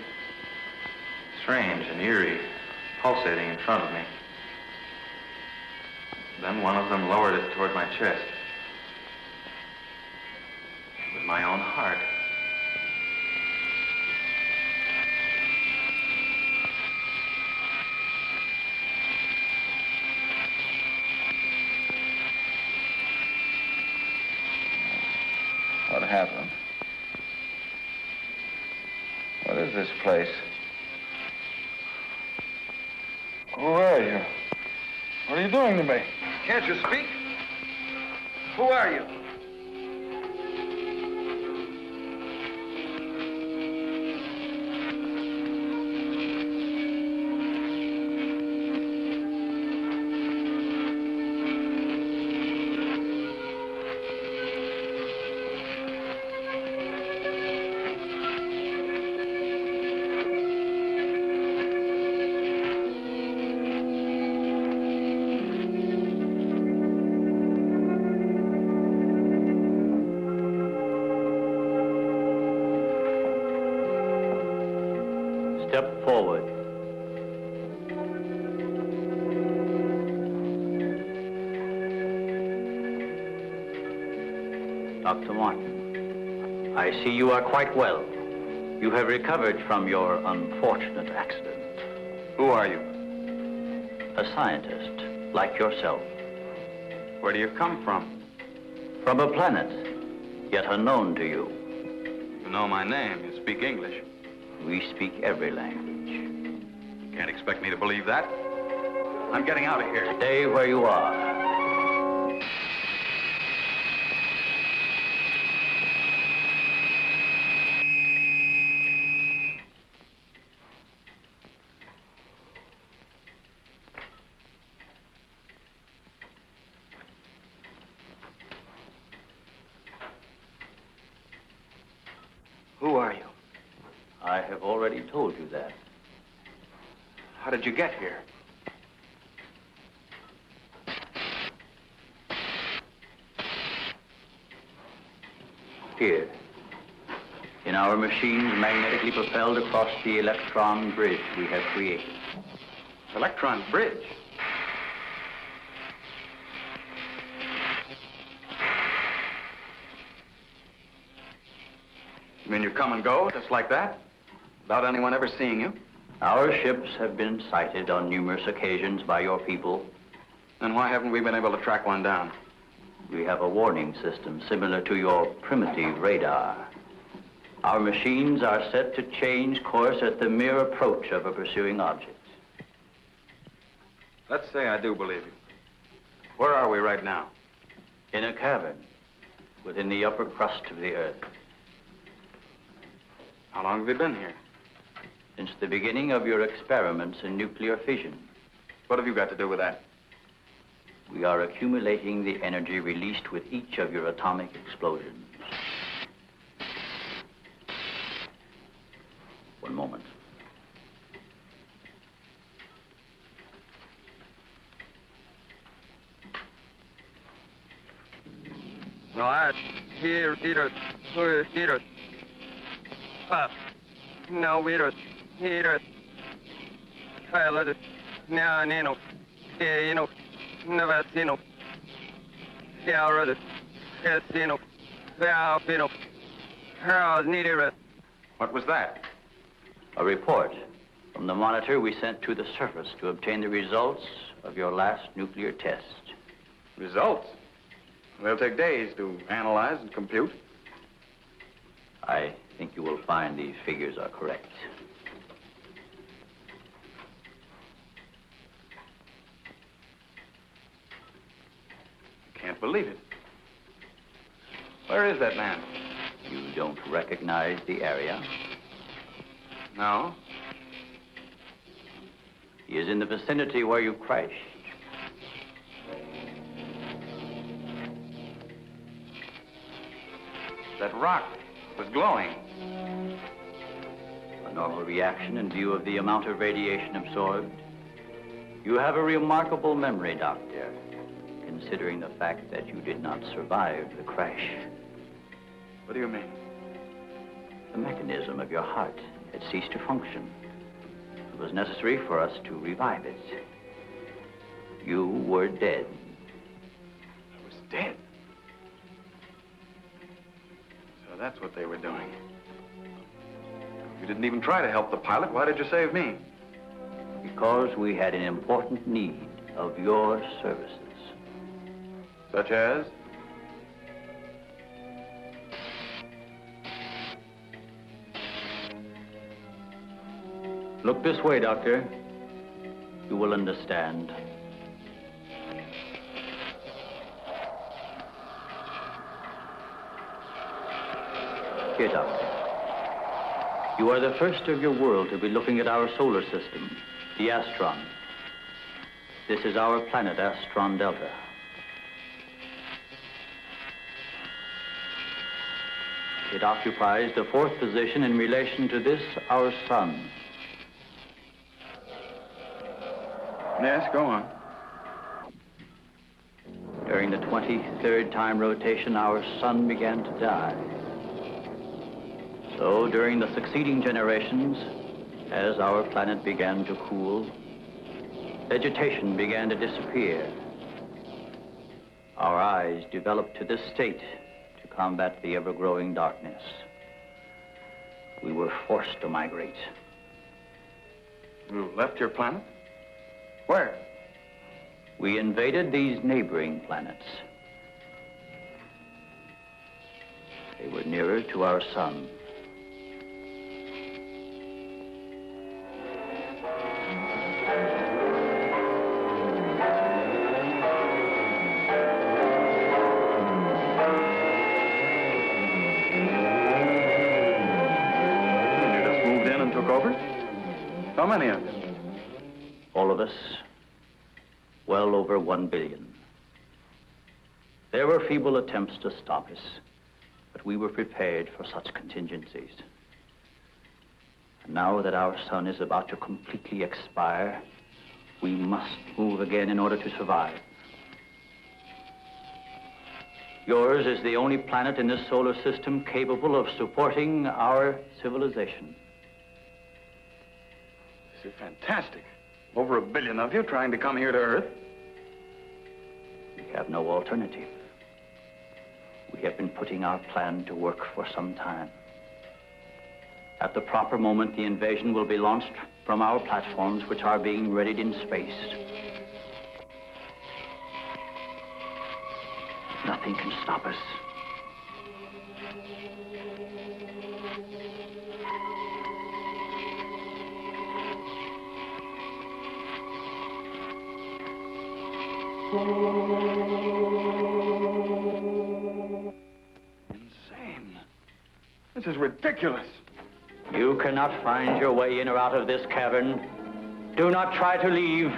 strange and eerie pulsating in front of me. Then one of them lowered it toward my chest. It was my own heart. What happened? What is this place? Who are you? What are you doing to me? Can't you speak? Who are you? Step forward. Dr. Martin, I see you are quite well. You have recovered from your unfortunate accident. Who are you? A scientist, like yourself. Where do you come from? From a planet, yet unknown to you. You know my name. You speak English. We speak every language. You can't expect me to believe that. I'm getting out of here. Stay where you are. Who are you? I have already told you that. How did you get here? Here. In our machines magnetically propelled across the electron bridge we have created. Electron bridge? You mean you come and go just like that? Without anyone ever seeing you? Our ships have been sighted on numerous occasions by your people. Then why haven't we been able to track one down? We have a warning system similar to your primitive radar. Our machines are set to change course at the mere approach of a pursuing object. Let's say I do believe you. Where are we right now? In a cavern within the upper crust of the Earth. How long have you been here? Since the beginning of your experiments in nuclear fission. What have you got to do with that? We are accumulating the energy released with each of your atomic explosions. One moment. No, I here, here, here. No, here, here. Pilot, Nino, Navasino, Yara, Casino, Valpino, Harold Nidira. What was that? A report from the monitor we sent to the surface to obtain the results of your last nuclear test. Results? They'll take days to analyze and compute. I think you will find these figures are correct. Can't believe it. Where is that man? You don't recognize the area? No. He is in the vicinity where you crashed. That rock was glowing. A normal reaction in view of the amount of radiation absorbed. You have a remarkable memory, Doctor, considering the fact that you did not survive the crash. What do you mean? The mechanism of your heart had ceased to function. It was necessary for us to revive it. You were dead. I was dead? So that's what they were doing. You didn't even try to help the pilot. Why did you save me? Because we had an important need of your services. Such as? Look this way, Doctor. You will understand. Here, Doctor. You are the first of your world to be looking at our solar system, the Astron. This is our planet, Astron Delta. It occupies the fourth position in relation to this, our sun. Yes, go on. During the 23rd time rotation, our sun began to die. So during the succeeding generations, as our planet began to cool, vegetation began to disappear. Our eyes developed to this state to combat the ever-growing darkness. We were forced to migrate. You left your planet? Where? We invaded these neighboring planets. They were nearer to our sun. How many of you? All of us, well over 1 billion. There were feeble attempts to stop us, but we were prepared for such contingencies. And now that our sun is about to completely expire, we must move again in order to survive. Yours is the only planet in this solar system capable of supporting our civilization. This is fantastic. Over 1 billion of you trying to come here to Earth. We have no alternative. We have been putting our plan to work for some time. At the proper moment, the invasion will be launched from our platforms, which are being readied in space. Nothing can stop us. Insane. This is ridiculous. You cannot find your way in or out of this cavern. Do not try to leave.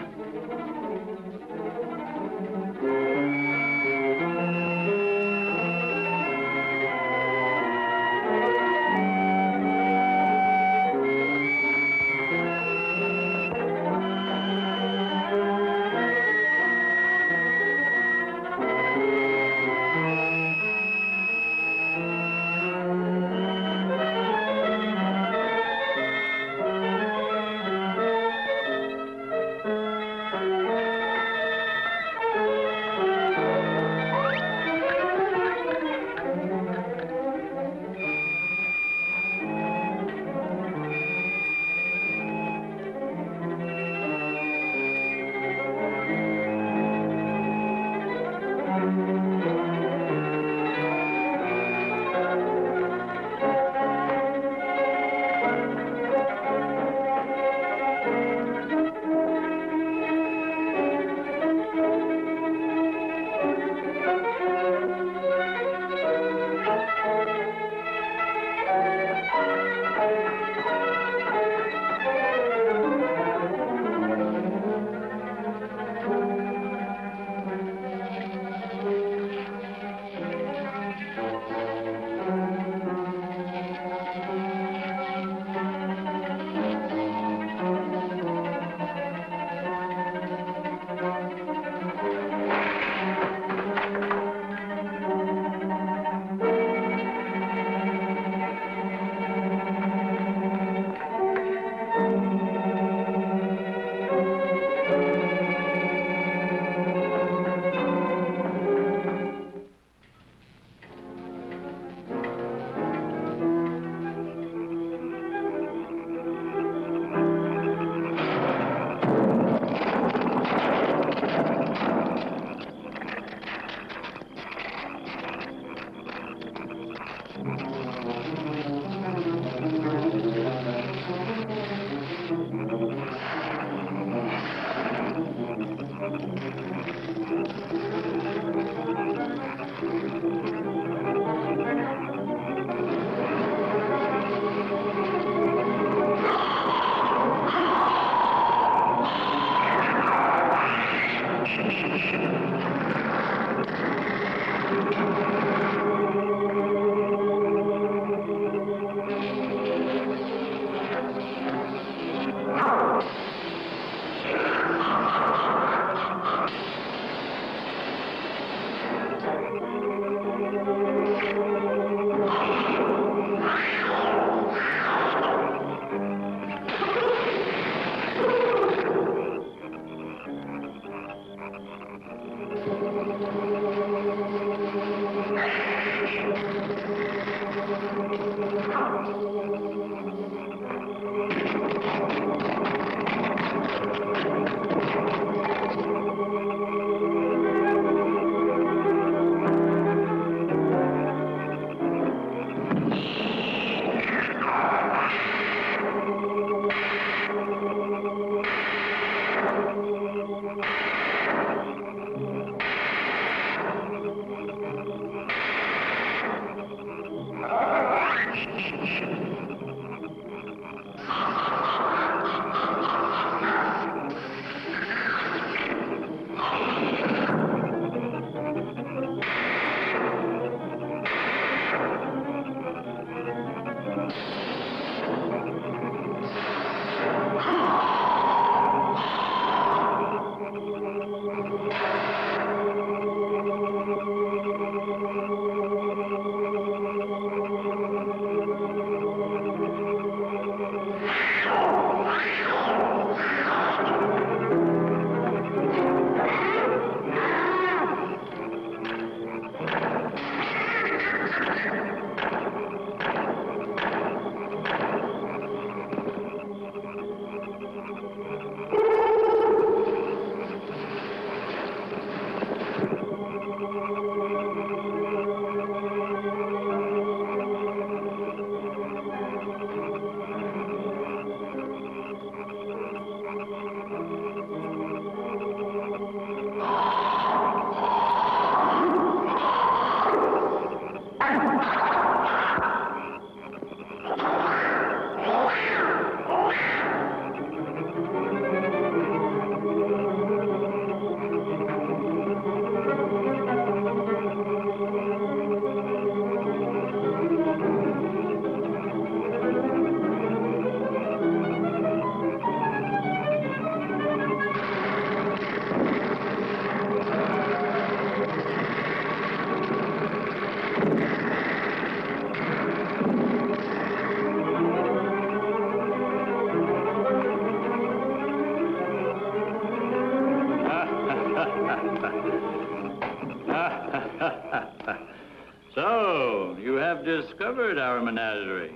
So, you have discovered our menagerie.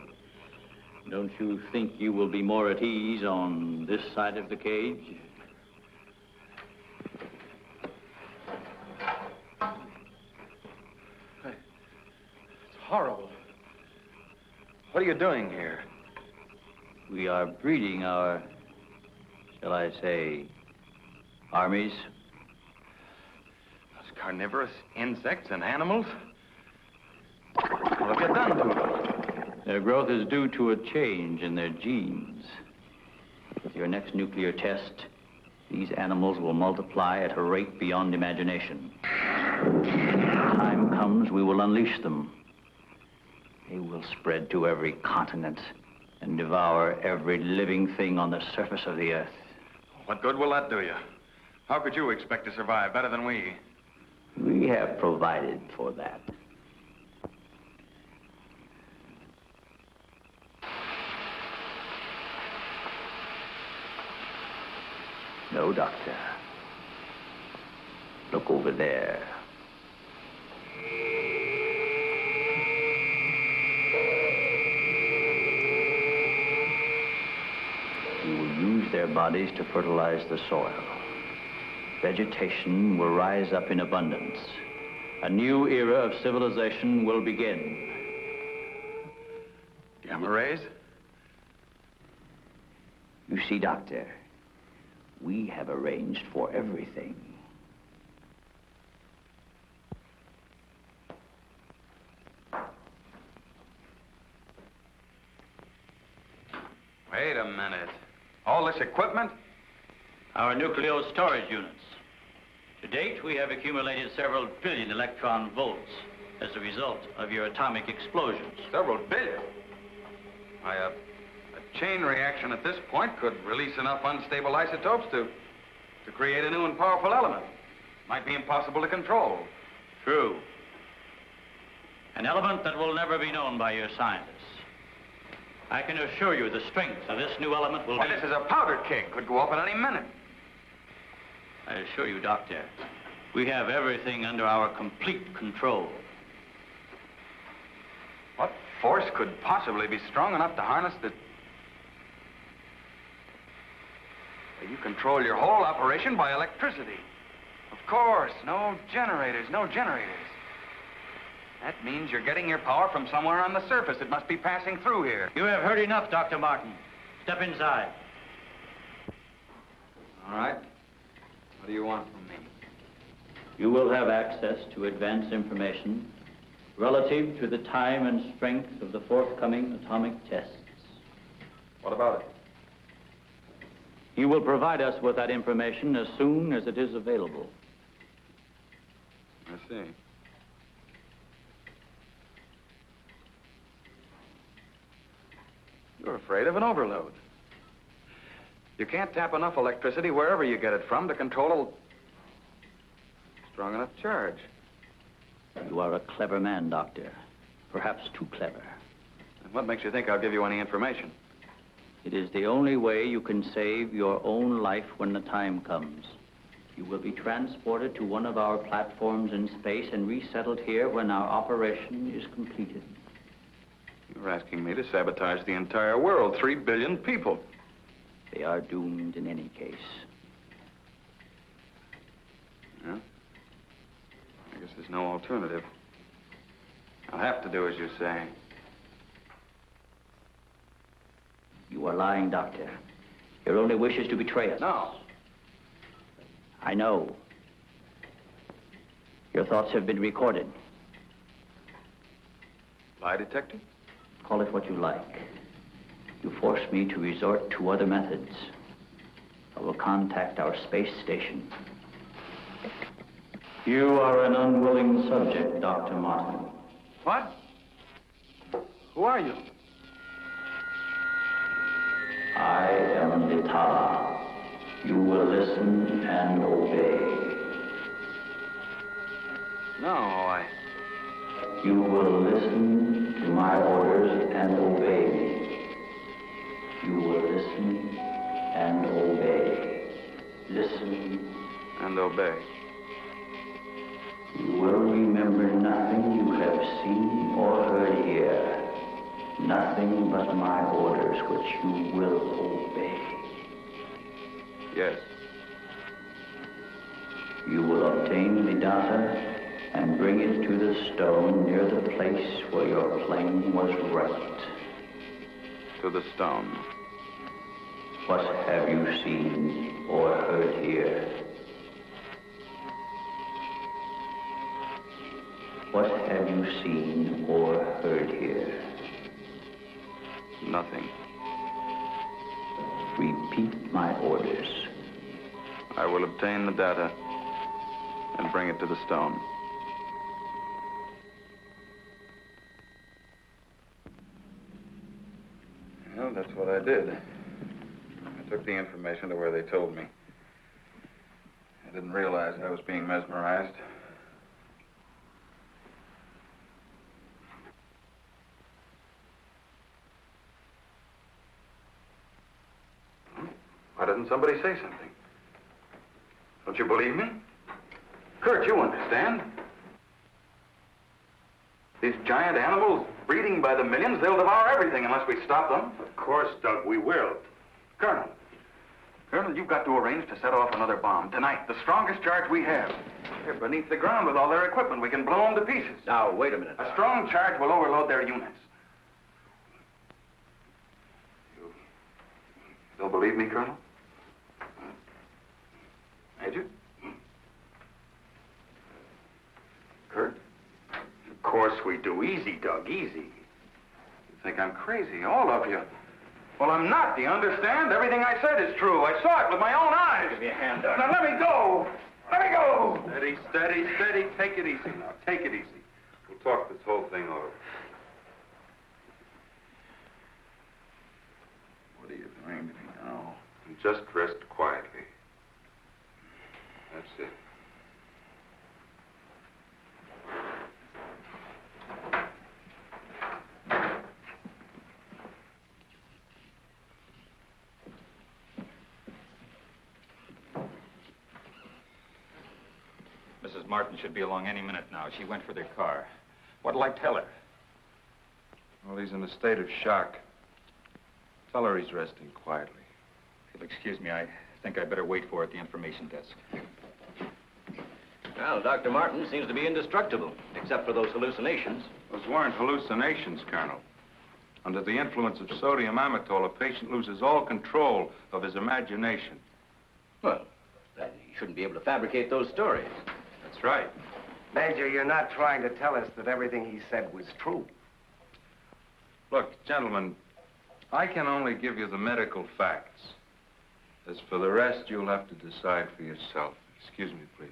Don't you think you will be more at ease on this side of the cage? It's horrible. What are you doing here? We are breeding our, shall I say, armies. Those carnivorous insects and animals? What have you done to them? Their growth is due to a change in their genes. With your next nuclear test, these animals will multiply at a rate beyond imagination. When the time comes, we will unleash them. They will spread to every continent and devour every living thing on the surface of the earth. What good will that do you? How could you expect to survive better than we? We have provided for that. No, Doctor. Look over there. We will use their bodies to fertilize the soil. Vegetation will rise up in abundance. A new era of civilization will begin. Gamma rays? You see, Doctor, we have arranged for everything. Wait a minute. All this equipment? Our nucleo storage units. To date, we have accumulated several billion electron volts as a result of your atomic explosions. Several billion. Why, a chain reaction at this point could release enough unstable isotopes to create a new and powerful element. Might be impossible to control. True. An element that will never be known by your scientists. I can assure you the strength of this new element will Why, be... this is a powder keg. Could go off at any minute. I assure you, Doctor, we have everything under our complete control. What force could possibly be strong enough to harness the... You control your whole operation by electricity. Of course, no generators. That means you're getting your power from somewhere on the surface. It must be passing through here. You have heard enough, Dr. Martin. Step inside. All right. What do you want from me? You will have access to advanced information relative to the time and strength of the forthcoming atomic tests. What about it? You will provide us with that information as soon as it is available. I see. You're afraid of an overload. You can't tap enough electricity wherever you get it from to control a strong enough charge. You are a clever man, Doctor. Perhaps too clever. And what makes you think I'll give you any information? It is the only way you can save your own life when the time comes. You will be transported to one of our platforms in space and resettled here when our operation is completed. You're asking me to sabotage the entire world, 3 billion people. They are doomed in any case. Yeah? I guess there's no alternative. I'll have to do as you say. You are lying, Doctor. Your only wish is to betray us. No. I know. Your thoughts have been recorded. Lie detector? Call it what you like. You force me to resort to other methods. I will contact our space station. You are an unwilling subject, Dr. Martin. What? Who are you? I am Vitala. You will listen and obey. No, You will listen to my orders and obey me. You will listen and obey. Listen and obey. You will remember nothing you have seen or heard here. Nothing but my orders which you will obey. Yes. You will obtain the data and bring it to the stone near the place where your plane was wrecked. To the stone. What have you seen or heard here? What have you seen or heard here? Nothing. Repeat my orders. I will obtain the data and bring it to the stone. Well, that's what I did. I took the information to where they told me. I didn't realize I was being mesmerized. Why didn't somebody say something? Don't you believe me? Kurt, you understand. These giant animals breeding by the millions, they'll devour everything unless we stop them. Of course, Doug, we will. Colonel, you've got to arrange to set off another bomb tonight. The strongest charge we have. They're beneath the ground with all their equipment. We can blow them to pieces. Now, wait a minute. A strong charge will overload their units. You don't believe me, Colonel? Major? Kurt? Of course we do. Easy, Doug, easy. You think I'm crazy, all of you. Well, I'm not, do you understand? Everything I said is true. I saw it with my own eyes. Give me a hand, Doug. Now, let me go. Let me go. Steady, steady, steady. Take it easy now. Take it easy. We'll talk just rest quietly. That's it. Mrs. Martin should be along any minute now. She went for their car. What'll I tell her? Well, he's in a state of shock. Tell her he's resting quietly. If you'll excuse me, I think I'd better wait for her at the information desk. Well, Dr. Martin seems to be indestructible, except for those hallucinations. Those weren't hallucinations, Colonel. Under the influence of sodium amytal, a patient loses all control of his imagination. Well, he shouldn't be able to fabricate those stories. That's right. Major, you're not trying to tell us that everything he said was true. Look, gentlemen, I can only give you the medical facts. As for the rest, you'll have to decide for yourself. Excuse me, please.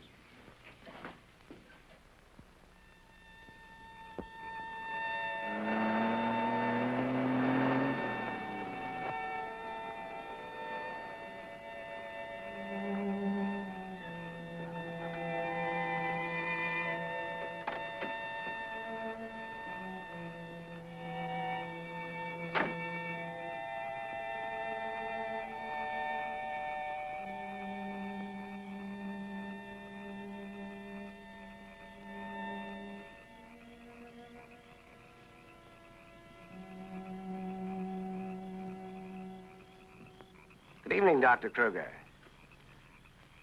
Good evening, Dr. Kruger.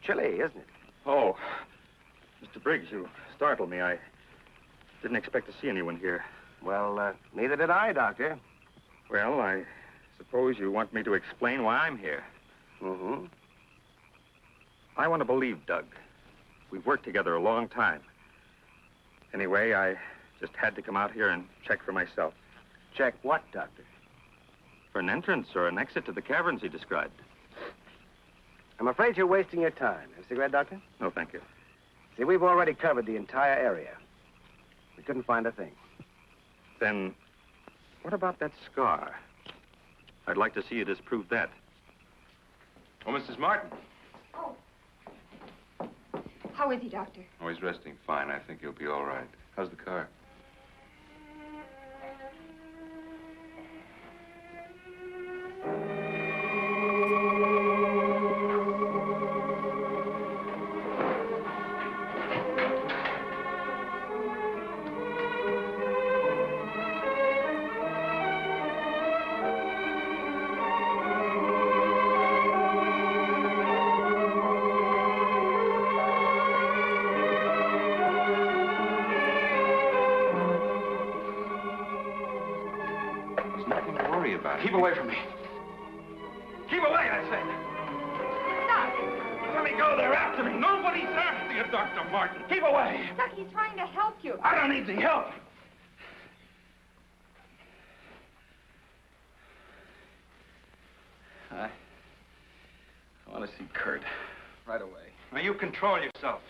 Chilly, isn't it? Oh, Mr. Briggs, you startled me. I didn't expect to see anyone here. Well, neither did I, Doctor. Well, I suppose you want me to explain why I'm here. Mm-hmm. I want to believe Doug. We've worked together a long time. Anyway, I just had to come out here and check for myself. Check what, Doctor? For an entrance or an exit to the caverns he described. I'm afraid you're wasting your time. Have a cigarette, Doctor? No, thank you. See, we've already covered the entire area. We couldn't find a thing. Then, what about that scar? I'd like to see you disprove that. Oh, Mrs. Martin. Oh. How is he, Doctor? Oh, he's resting fine. I think he'll be all right. How's the car? Keep away from me. Keep away, I said. Doc! Let me go. They're after me. Nobody's after you, Dr. Martin. Keep away. Doc, he's trying to help you. I don't need the help. I want to see Kurt right away. Now, you control yourself.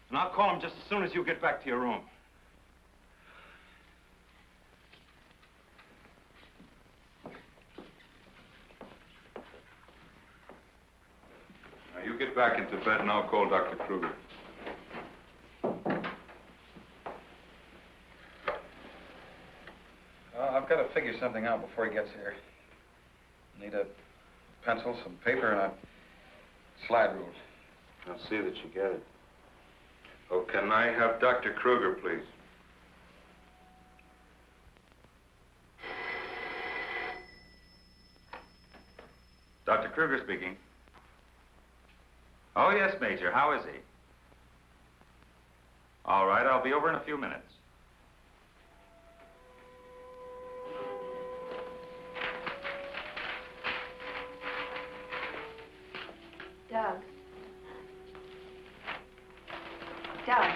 And I'll call him just as soon as you get back to your room. Now, you get back into bed and I'll call Dr. Kruger. I've got to figure something out before he gets here. Need a pencil, some paper, and a slide rule. I'll see that you get it. Oh, can I have Dr. Kruger, please? Dr. Kruger speaking. Oh, yes, Major. How is he? All right, I'll be over in a few minutes. Doug. Doug.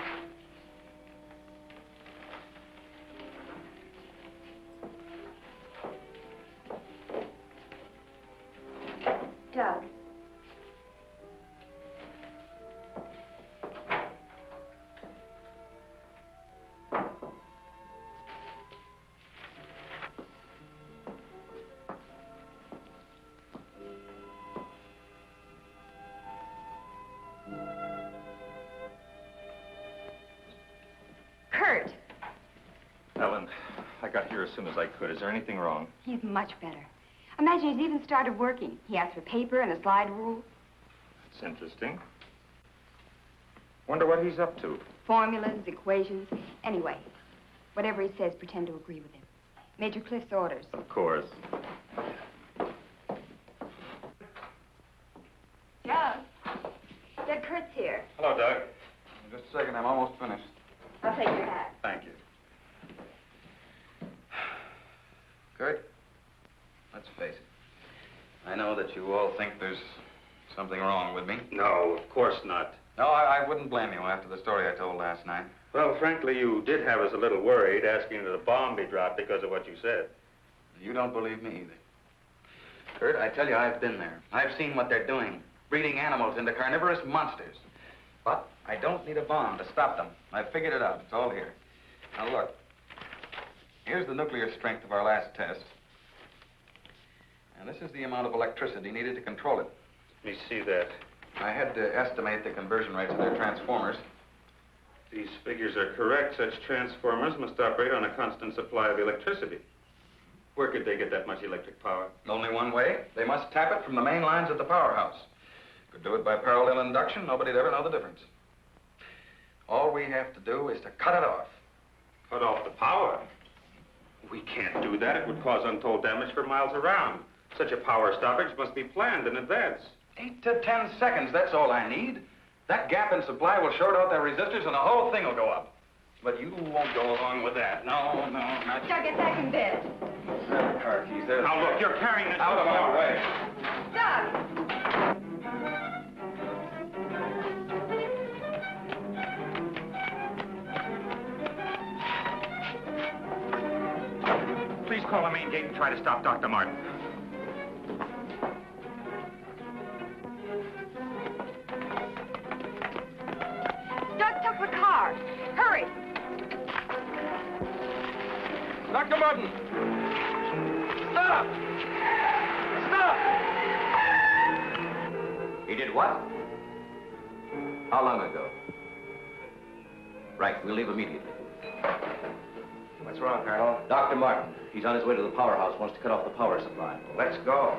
Doug. Kurt. Ellen, I got here as soon as I could. Is there anything wrong? He's much better. Imagine he's even started working. He asked for paper and a slide rule. It's interesting. Wonder what he's up to. Formulas, equations. Anyway, whatever he says, pretend to agree with him. Major Cliff's orders. Of course. Doug. Doug, Kurt's here. Hello, Doug. Just a second, I'm almost finished. I'll take your hat. Thank you. Kurt, let's face it. I know that you all think there's something wrong with me. No, of course not. No, I wouldn't blame you after the story I told last night. Well, frankly, you did have us a little worried, asking that a bomb be dropped because of what you said. You don't believe me either. Kurt, I tell you, I've been there. I've seen what they're doing, breeding animals into carnivorous monsters. But I don't need a bomb to stop them. I've figured it out. It's all here. Now, look. Here's the nuclear strength of our last test. And this is the amount of electricity needed to control it. Let me see that. I had to estimate the conversion rates of their transformers. These figures are correct. Such transformers must operate on a constant supply of electricity. Where could they get that much electric power? Only one way. They must tap it from the main lines at the powerhouse. Could do it by parallel induction. Nobody'd ever know the difference. All we have to do is to cut it off. Cut off the power? We can't do that. It would cause untold damage for miles around. Such a power stoppage must be planned in advance. 8 to 10 seconds, that's all I need. That gap in supply will short out their resistors and the whole thing will go up. But you won't go along with that. No, not you. Doug, get back in bed. The car keys, there's... Now, look, you're carrying this... Out of my way. Doug! Please call the main gate and try to stop Dr. Martin. Doug took the car. Hurry. Dr. Martin! Stop! Stop! He did what? How long ago? Right, we'll leave immediately. What's wrong, Colonel? Dr. Martin, he's on his way to the powerhouse, wants to cut off the power supply. Let's go.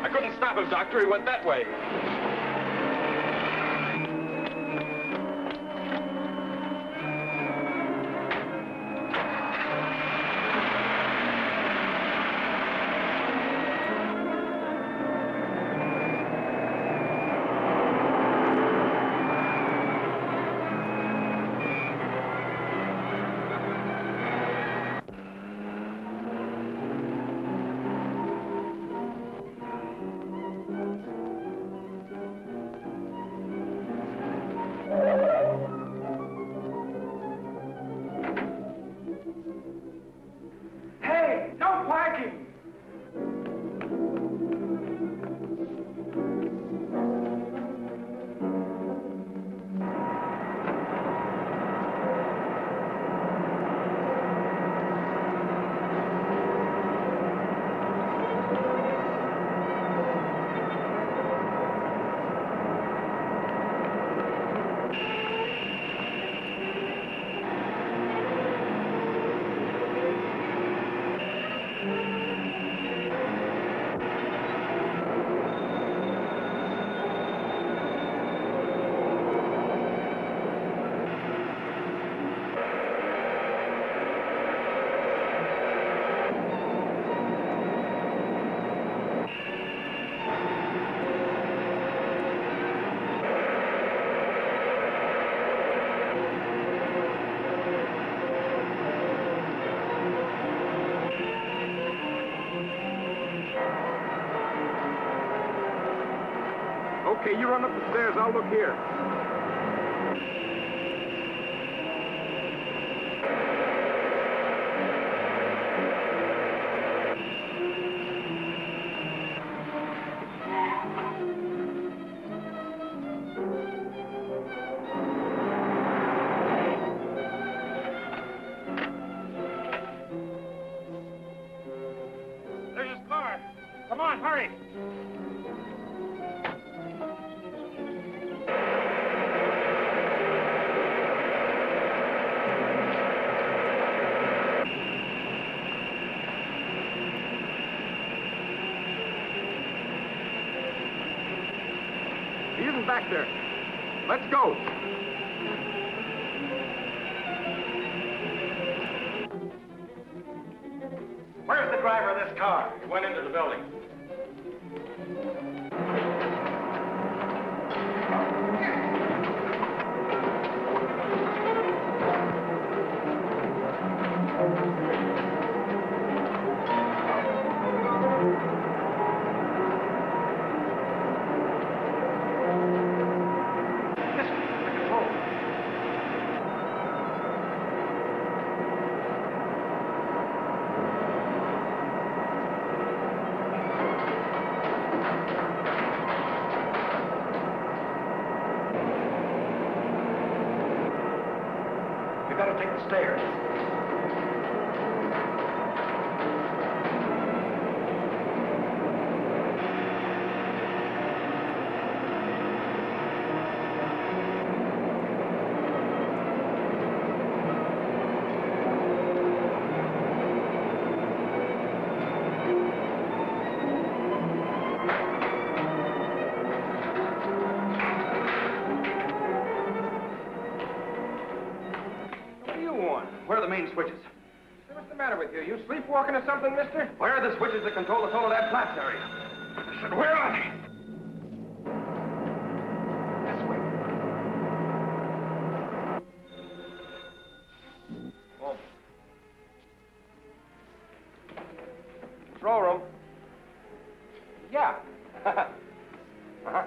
I couldn't stop him, Doctor. He went that way. Hey, no parking! Okay, you run up the stairs. I'll look here. There's his car. Come on, hurry. He isn't back there. Let's go. Where's the driver of this car? He went into the building. You gotta take the stairs. Where are the main switches? What's the matter with you? You sleepwalking or something, mister? Where are the switches that control the Soledad Flats area? I said, where are they? This way. Oh. Control room. Yeah. Uh-huh.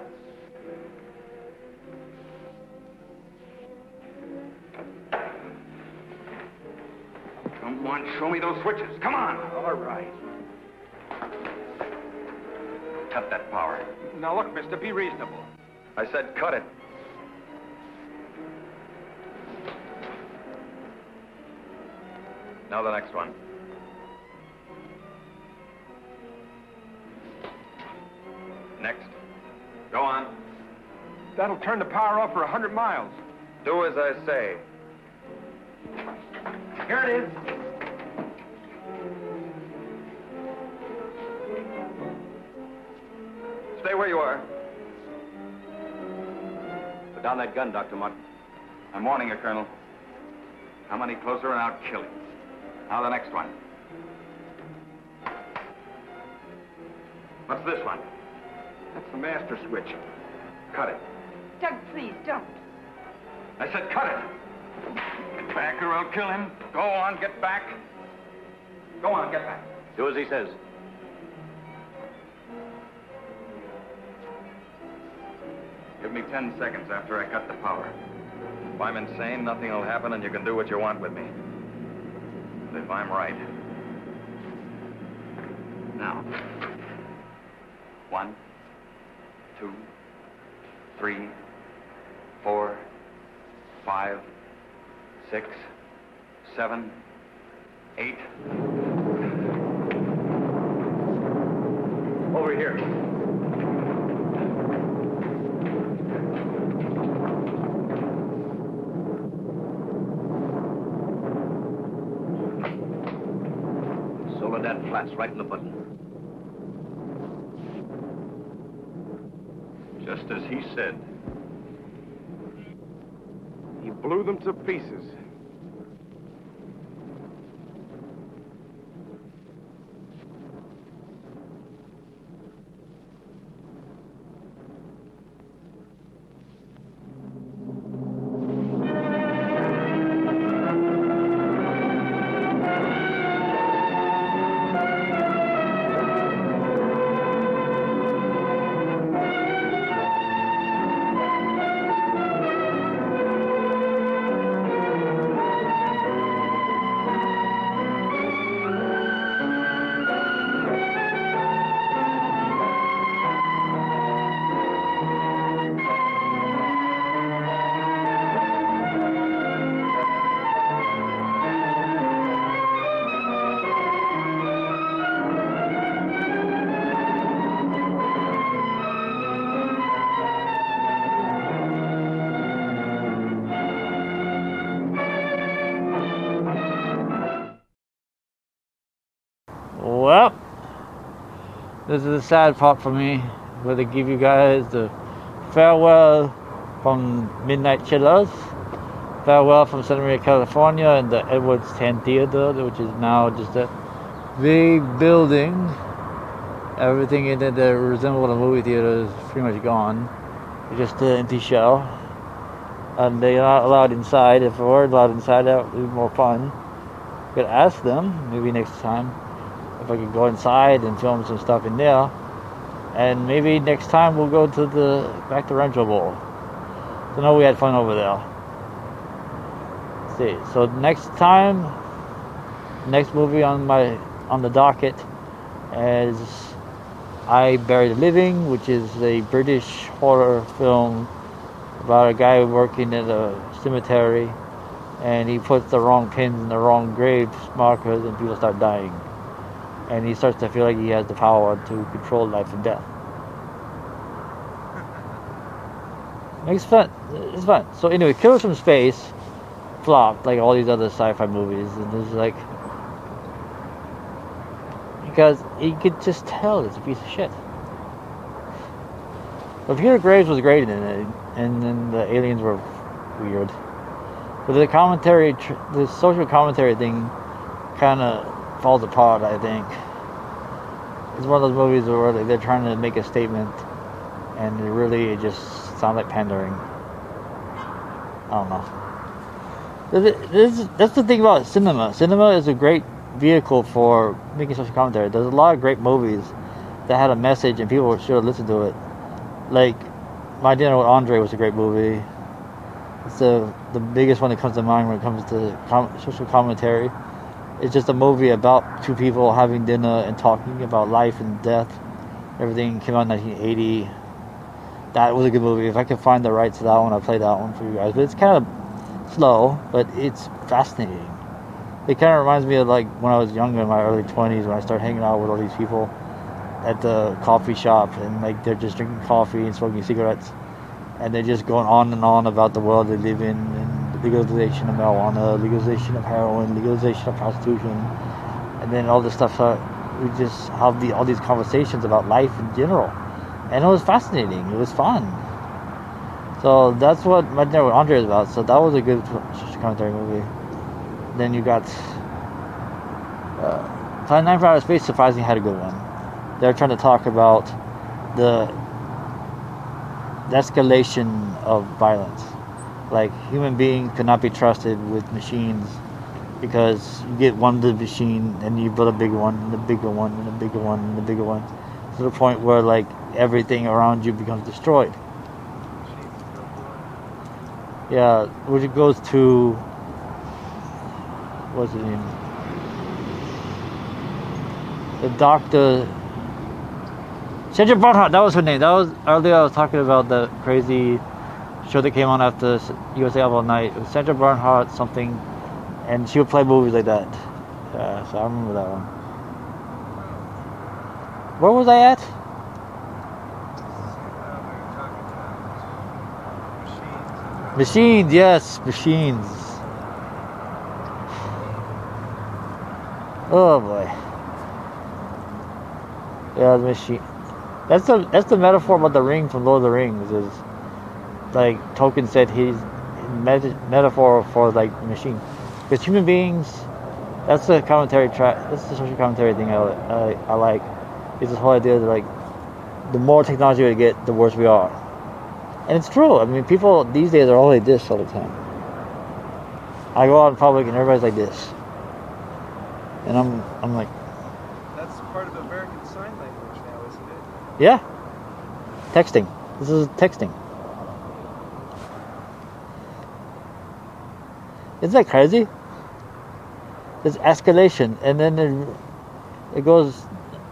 Come on, show me those switches. Come on. All right. Cut that power. Now look, mister, be reasonable. I said cut it. Now the next one. Next. Go on. That'll turn the power off for 100 miles. Do as I say. Here it is. Stay where you are. Put down that gun, Dr. Mott. I'm warning you, Colonel. How many closer and I'll kill you. Now the next one. What's this one? That's the master switch. Cut it. Doug, please, don't. I said cut it. Get back or I'll kill him. Go on, get back. Go on, get back. Do as he says. Give me 10 seconds after I cut the power. If I'm insane, nothing will happen and you can do what you want with me. But if I'm right... Now. 1, 2, 3, 4, 5, 6, 7, 8. Over here. Soledad Flats, right in the button. Just as he said. He blew them to pieces. Well, this is a sad part for me, but to give you guys the Farewell from Midnight Chillers, Farewell from Santa Maria, California, and the Edwards 10 Theater, which is now just a big building. Everything in it that resembled a movie theater is pretty much gone. It's just an empty shell. And they're not allowed inside. If we were allowed inside, that would be more fun. I could ask them, maybe next time, if I could go inside and film some stuff in there. And maybe next time we'll go to back to Rancho Bowl. So know we had fun over there. Let's see. So next movie on the docket is I Bury the Living, which is a British horror film about a guy working at a cemetery, and he puts the wrong pins in the wrong grave markers, and people start dying. And he starts to feel like he has the power to control life and death. It's fun. It's fun. So anyway, Killers from Space flopped like all these other sci-fi movies, and it's like, because you could just tell it's a piece of shit. But Peter Graves was great in it, and then the aliens were weird. But the commentary, the social commentary thing, kind of falls apart, I think. It's one of those movies where they're trying to make a statement, and it just sounds like pandering. I don't know. That's the thing about cinema. Cinema is a great vehicle for making social commentary. There's a lot of great movies that had a message, and people should have listened to it. Like My Dinner with Andre was a great movie. It's the biggest one that comes to mind when it comes to social commentary. It's just a movie about two people having dinner and talking about life and death. Everything came out in 1980. That was a good movie. If I could find the rights to that one, I'd play that one for you guys. But it's kind of slow, but it's fascinating. It kind of reminds me of like when I was younger, in my early 20s, when I started hanging out with all these people at the coffee shop, and like they're just drinking coffee and smoking cigarettes, and they're just going on and on about the world they live in, and the legalization of marijuana, legalization of heroin, legalization of prostitution, and then all this stuff. We just have all these conversations about life in general, and it was fascinating. It was fun. So that's what My Dinner with Andre is about. So that was a good social commentary movie. Then you got 9 for Outer Space. Surprisingly had a good one. They're trying to talk about the escalation of violence. Like, human beings could not be trusted with machines, because you get one little machine and you build a bigger one and a bigger one and a bigger one and a bigger one, to the point where like everything around you becomes destroyed. Yeah, which goes to, what's his name? The doctor, Sandra Bernhardt, that was her name. That was earlier. I was talking about the crazy show that came on after USA All Night. It was Sandra Bernhardt something, and she would play movies like that. So I remember that one. Where was I at? Machines, yes, machines. Oh boy. Yeah, the machine. That's the metaphor about the ring from Lord of the Rings. Is like Tolkien said, he's metaphor for like the machine. Because human beings, that's the commentary track. That's the social commentary thing I like. Is this whole idea that like the more technology we get, the worse we are. And it's true. I mean, people these days are all like this all the time. I go out in public and everybody's like this, and I'm like. That's part of American Sign Language now, isn't it? Yeah. Texting. This is texting. Isn't that crazy? There's escalation, and then it goes.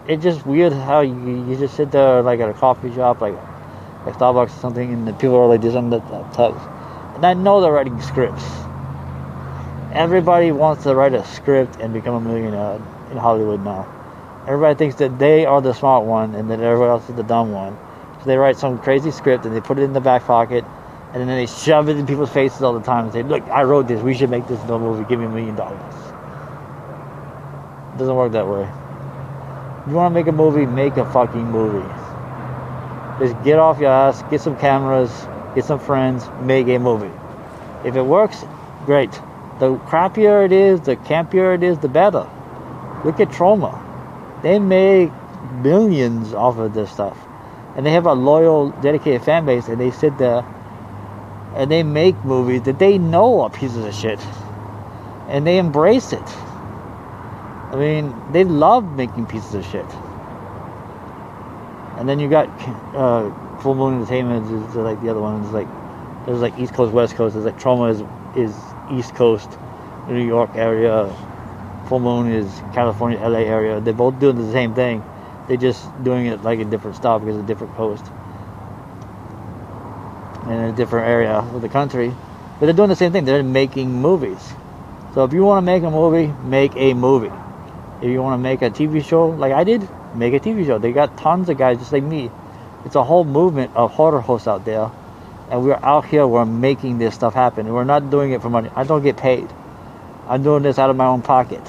It's just weird how you just sit there like at a coffee shop, like Starbucks or something, and the people are like this on the top. And I know they're writing scripts. Everybody wants to write a script and become a millionaire in Hollywood now. Everybody thinks that they are the smart one and that everybody else is the dumb one. So they write some crazy script and they put it in the back pocket, and then they shove it in people's faces all the time and say, "Look, I wrote this. We should make this no movie. Give me $1 million." It doesn't work that way. If you want to make a movie, make a fucking movie. Just get off your ass, get some cameras, get some friends, make a movie. If it works, great. The crappier it is, the campier it is, the better. Look at Trauma. They make millions off of this stuff. And they have a loyal, dedicated fan base, and they sit there and they make movies that they know are pieces of shit. And they embrace it. I mean, they love making pieces of shit. And then you got Full Moon Entertainment is like the other one. It's like there's like East Coast, West Coast. There's like Trauma is East Coast, New York area. Full Moon is California, LA area. They're both doing the same thing. They're just doing it like a different style because of a different coast and in a different area of the country. But they're doing the same thing. They're making movies. So if you want to make a movie, make a movie. If you want to make a TV show like I did, make a TV show. They got tons of guys just like me. It's a whole movement of horror hosts out there. And we're out here, we're making this stuff happen. We're not doing it for money. I don't get paid. I'm doing this out of my own pocket.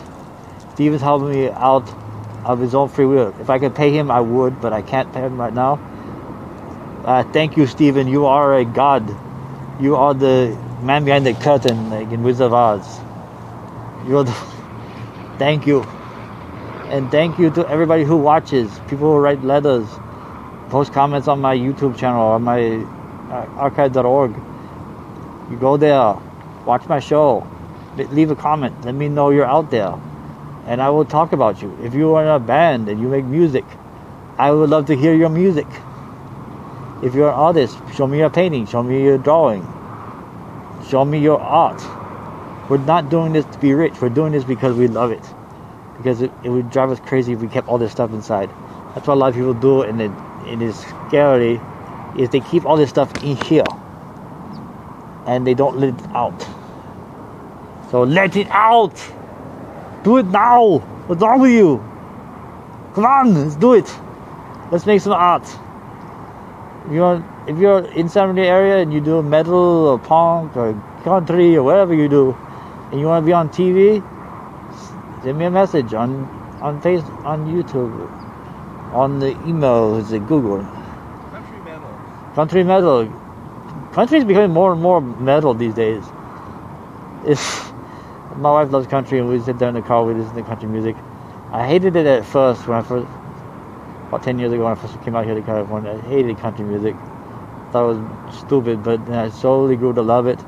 Steven's helping me out of his own free will. If I could pay him, I would, but I can't pay him right now. Thank you, Steven. You are a god. You are the man behind the curtain, like in Wizard of Oz. You're the... Thank you. And thank you to everybody who watches, people who write letters, post comments on my YouTube channel or my archive.org. You go there, watch my show, leave a comment, let me know you're out there, and I will talk about you. If you are in a band and you make music, I would love to hear your music. If you're an artist, show me your painting, show me your drawing, show me your art. We're not doing this to be rich, we're doing this because we love it. Because it would drive us crazy if we kept all this stuff inside. That's what a lot of people do, and it is scary, is they keep all this stuff in here. And they don't let it out. So let it out! Do it now! What's wrong with you? Come on, let's do it! Let's make some art. If you're in San Bernardino area and you do metal or punk or country or whatever you do, and you want to be on TV, send me a message on Facebook, on YouTube, on the email, is it Google? Country metal. Country metal. Country is becoming more and more metal these days. My wife loves country, and we sit there in the car, we listen to country music. I hated it at first, about 10 years ago when I first came out here to California. I hated country music. Thought it was stupid, but then I slowly grew to love it.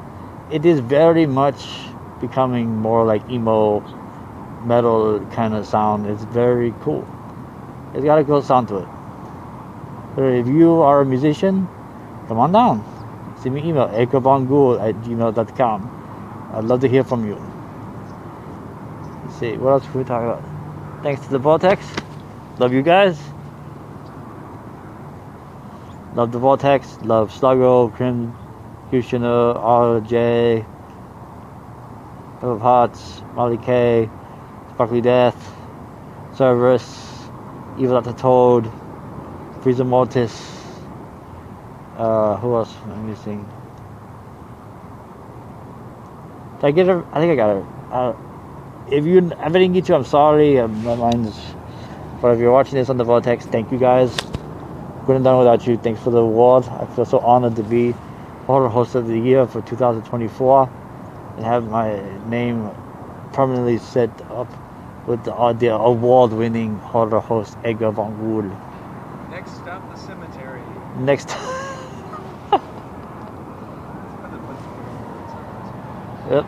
It is very much becoming more like emo metal kind of sound. It's very cool. It's got a cool sound to it. So if you are a musician, come on down. Send me an email, edgarbongul@gmail.com. I'd love to hear from you. Let's see, what else can we talk about? Thanks to the Vortex. Love you guys. Love the Vortex. Love Sluggo, Krim, Kushner, RJ, Love Hearts, Molly K, Sparkly Death, Cerberus, Evil Dr. Toad, Freezer Mortis. Who else am I missing? Did I get her? I think I got her. If I didn't get you, I'm sorry. My mind's... But if you're watching this on the Vortex, thank you guys. Couldn't have done without you. Thanks for the award. I feel so honored to be Horror Host of the Year for 2024 and have my name permanently set up with the award-winning horror host Edgar Von Ghoul. Next stop, the cemetery. Next. Yep.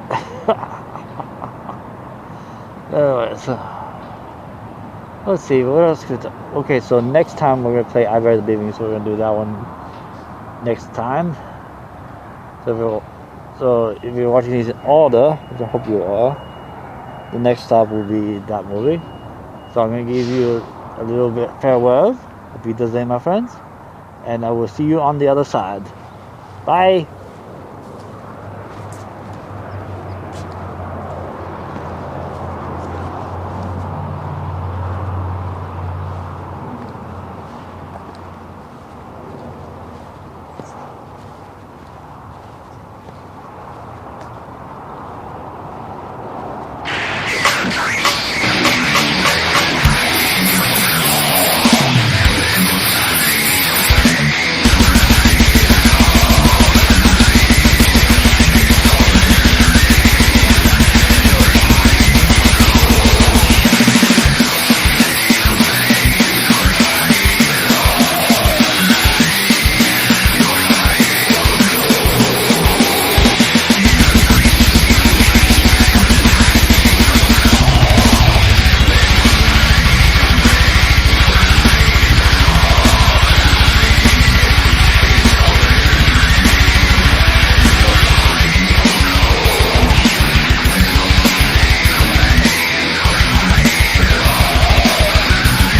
Anyways, let's see, what else could... Okay, so next time we're going to play I Bury the Living, so we're going to do that one next time. So if you're watching these in order, which I hope you are, the next stop will be that movie. So I'm going to give you a little bit farewell, if you does my friends, and I will see you on the other side. Bye!